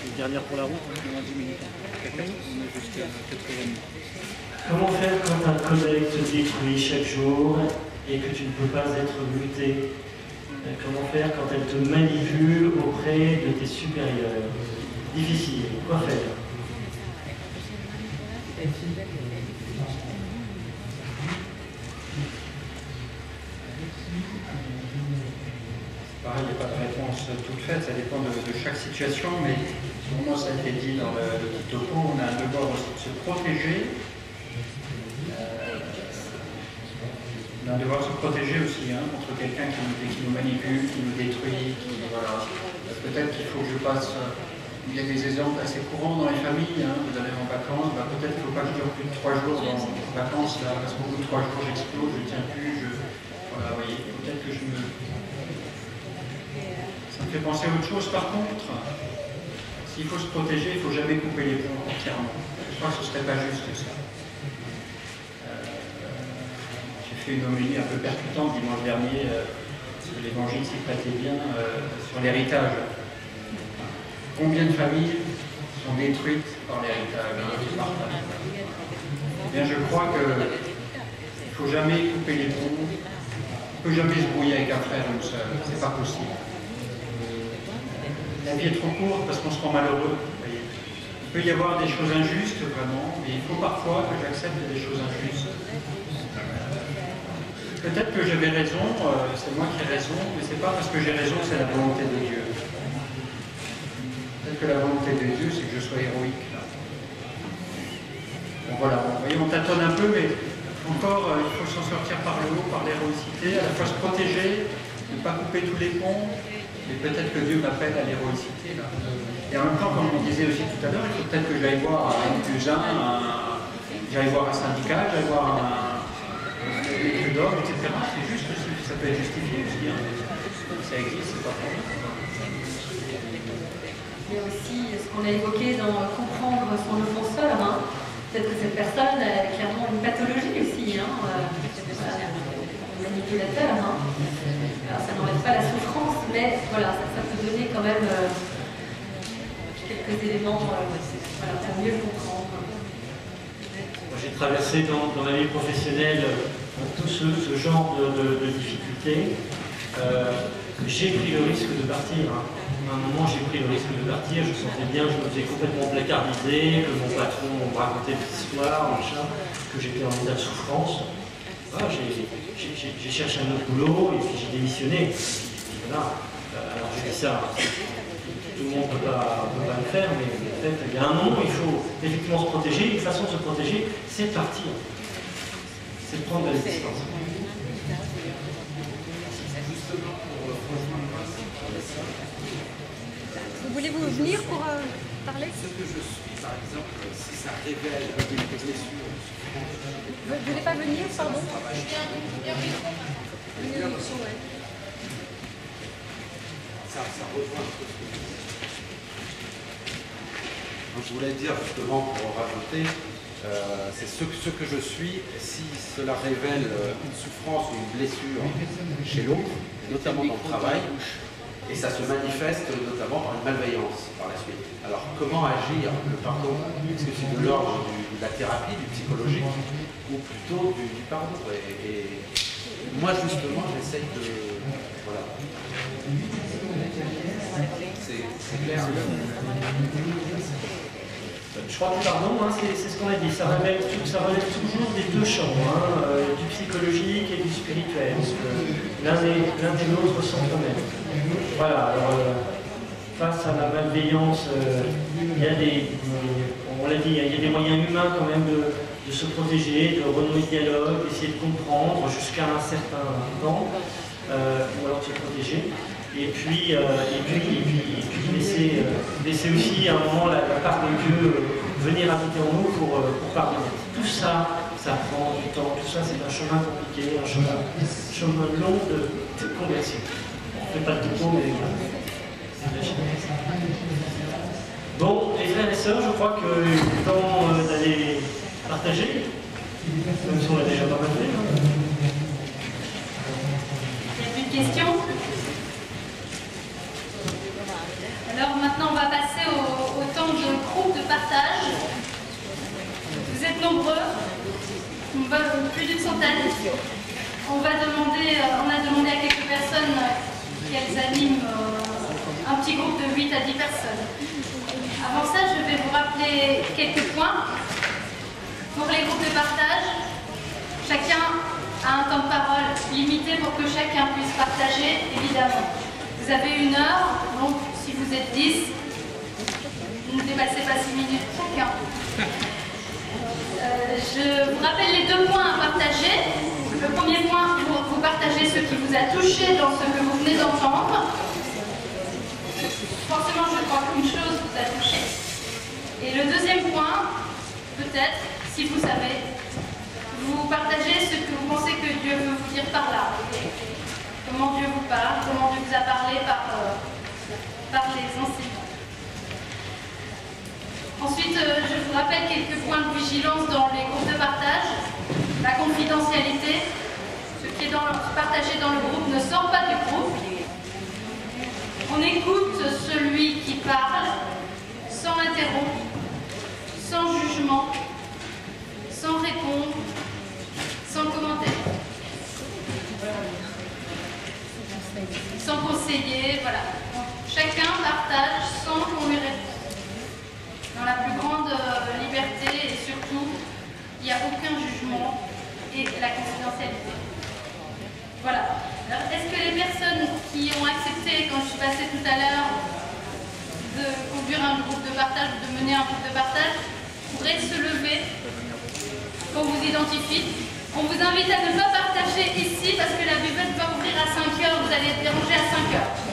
Une dernière pour la route, on a 10 minutes. On a jusqu'à 80 minutes. Comment faire quand un collègue te détruit chaque jour et que tu ne peux pas être muté? Comment faire quand elle te manipule auprès de tes supérieurs? Difficile. Quoi faire? Pareil, il n'y a pas de réponse toute faite, ça dépend de chaque situation, mais pour moi ça a été dit dans le petit topo, on a un devoir aussi de se protéger. On a un devoir de se protéger aussi contre quelqu'un qui nous manipule, qui nous détruit, voilà. Peut-être qu'il faut que je passe. Il y a des exemples assez courants dans les familles, vous allez en vacances, peut-être qu'il ne faut pas que je dure plus de 3 jours dans les vacances, là, parce qu'au bout de 3 jours j'explose, je ne tiens plus, voilà, vous voyez, peut-être que je me. Ça me fait penser à autre chose par contre. S'il faut se protéger, il ne faut jamais couper les ponts entièrement. Je crois que ce ne serait pas juste ça. J'ai fait une homélie un peu percutante dimanche dernier, parce que l'évangile s'y prêtait bien, sur l'héritage. Combien de familles sont détruites par l'héritage du partage? Eh bien, je crois qu'il ne faut jamais couper les ponts, on ne peut jamais se brouiller avec un frère ou une sœur, c'est pas possible. La vie est trop courte parce qu'on se rend malheureux. Il peut y avoir des choses injustes, vraiment, mais il faut parfois que j'accepte des choses injustes. Peut-être que j'avais raison, c'est moi qui ai raison, mais c'est pas parce que j'ai raison que c'est la volonté de Dieu. Peut-être que la volonté de Dieu, c'est que je sois héroïque. Bon, voilà, vous voyez, on tâtonne un peu, mais encore, il faut s'en sortir par le haut, par l'héroïcité, à la fois se protéger, ne pas couper tous les ponts, mais peut-être que Dieu m'appelle à l'héroïcité. Et en même temps, comme on disait aussi tout à l'heure, il faut peut-être que j'aille voir un cousin, j'aille voir un syndicat, j'aille voir un maître d'ordre, etc. C'est juste aussi, ça peut être justifié aussi. Ça existe, c'est pas vrai. Il y a aussi ce qu'on a évoqué dans comprendre son offenseur. Peut-être que cette personne a clairement une pathologie aussi, manipulateur. Alors, ça n'enlève pas la souffrance, mais voilà, ça peut donner quand même quelques éléments pour mieux comprendre. J'ai traversé dans ma vie professionnelle tout ce genre de difficultés. J'ai pris le risque de partir. À un moment, j'ai pris le risque de partir. Je sentais bien que je me faisais complètement placardiser, que mon patron me racontait des histoires, machin, que j'étais en état de souffrance. Voilà, j'ai cherché un autre boulot et puis j'ai démissionné. Voilà. Alors je dis ça, tout le monde ne peut pas le faire, mais en fait, il y a un moment, il faut effectivement se protéger. Une façon de se protéger, c'est de partir. C'est de prendre de la distance. Voulez-vous venir pour parler? Ce que je suis, par exemple, si ça révèle des blessures. Vous ne voulez pas venir, pardon? Ça rejoint un peu ce que je voulais dire justement pour rajouter, c'est ce que je suis, si cela révèle une souffrance ou une blessure chez l'autre, notamment dans le travail, et ça se manifeste notamment par une malveillance par la suite. Alors comment agir le pardon? Est-ce que c'est de l'ordre de la thérapie, du psychologique, ou plutôt du pardon? Et moi justement j'essaye de... Voilà. C'est clair. Je crois que le pardon, c'est ce qu'on a dit, ça relève toujours des deux champs, du psychologique et du spirituel. L'un et l'autre sont quand même. Voilà, alors face à la malveillance, il y a on l'a dit, il y a des moyens humains quand même de se protéger, de renouer le dialogue, d'essayer de comprendre jusqu'à un certain temps, ou alors de se protéger. Et puis laisser aussi à un moment la part de Dieu venir habiter en nous pour pardonner. Tout ça, ça prend du temps, tout ça c'est un chemin compliqué, un chemin long de conversion. On ne fait pas de dépôt, mais c'est de la chimie. Bon, les frères et sœurs, je crois qu'il est temps d'aller partager. Même si on l'a déjà pas mal fait. Il n'y a plus de questions? Alors maintenant, on va passer au temps de groupe de partage. Vous êtes nombreux, plus d'une centaine. On a demandé à quelques personnes qu'elles animent un petit groupe de 8 à 10 personnes. Avant ça, je vais vous rappeler quelques points. Pour les groupes de partage, chacun a un temps de parole limité pour que chacun puisse partager, évidemment. Vous avez 1 heure, donc si vous êtes 10, ne dépassez pas 6 minutes chacun. Je vous rappelle les 2 points à partager. Le premier point, vous partagez ce qui vous a touché dans ce que vous venez d'entendre. Forcément, je crois qu'une chose vous a touché. Et le deuxième point, peut-être, si vous savez, vous partagez ce que vous pensez que Dieu veut vous dire par là. Comment Dieu vous parle, comment Dieu vous a parlé par les enseignants. Ensuite, je vous rappelle quelques points de vigilance dans les groupes de partage. La confidentialité, ce qui est partagé dans le groupe ne sort pas du groupe. On écoute celui qui parle sans interrompre, sans jugement, sans répondre, sans commentaire, sans conseiller, voilà. Donc, chacun partage sans qu'on lui réponde. Dans la plus grande liberté et surtout, il n'y a aucun jugement et la confidentialité. Voilà. Alors, est-ce que les personnes qui ont accepté, quand je suis passée tout à l'heure, de conduire un groupe de partage, de mener un groupe de partage, pourraient se lever qu'on vous identifie? On vous invite à ne pas partager ici parce que la buvette va ouvrir à 5 h, vous allez être dérangé à 5 h.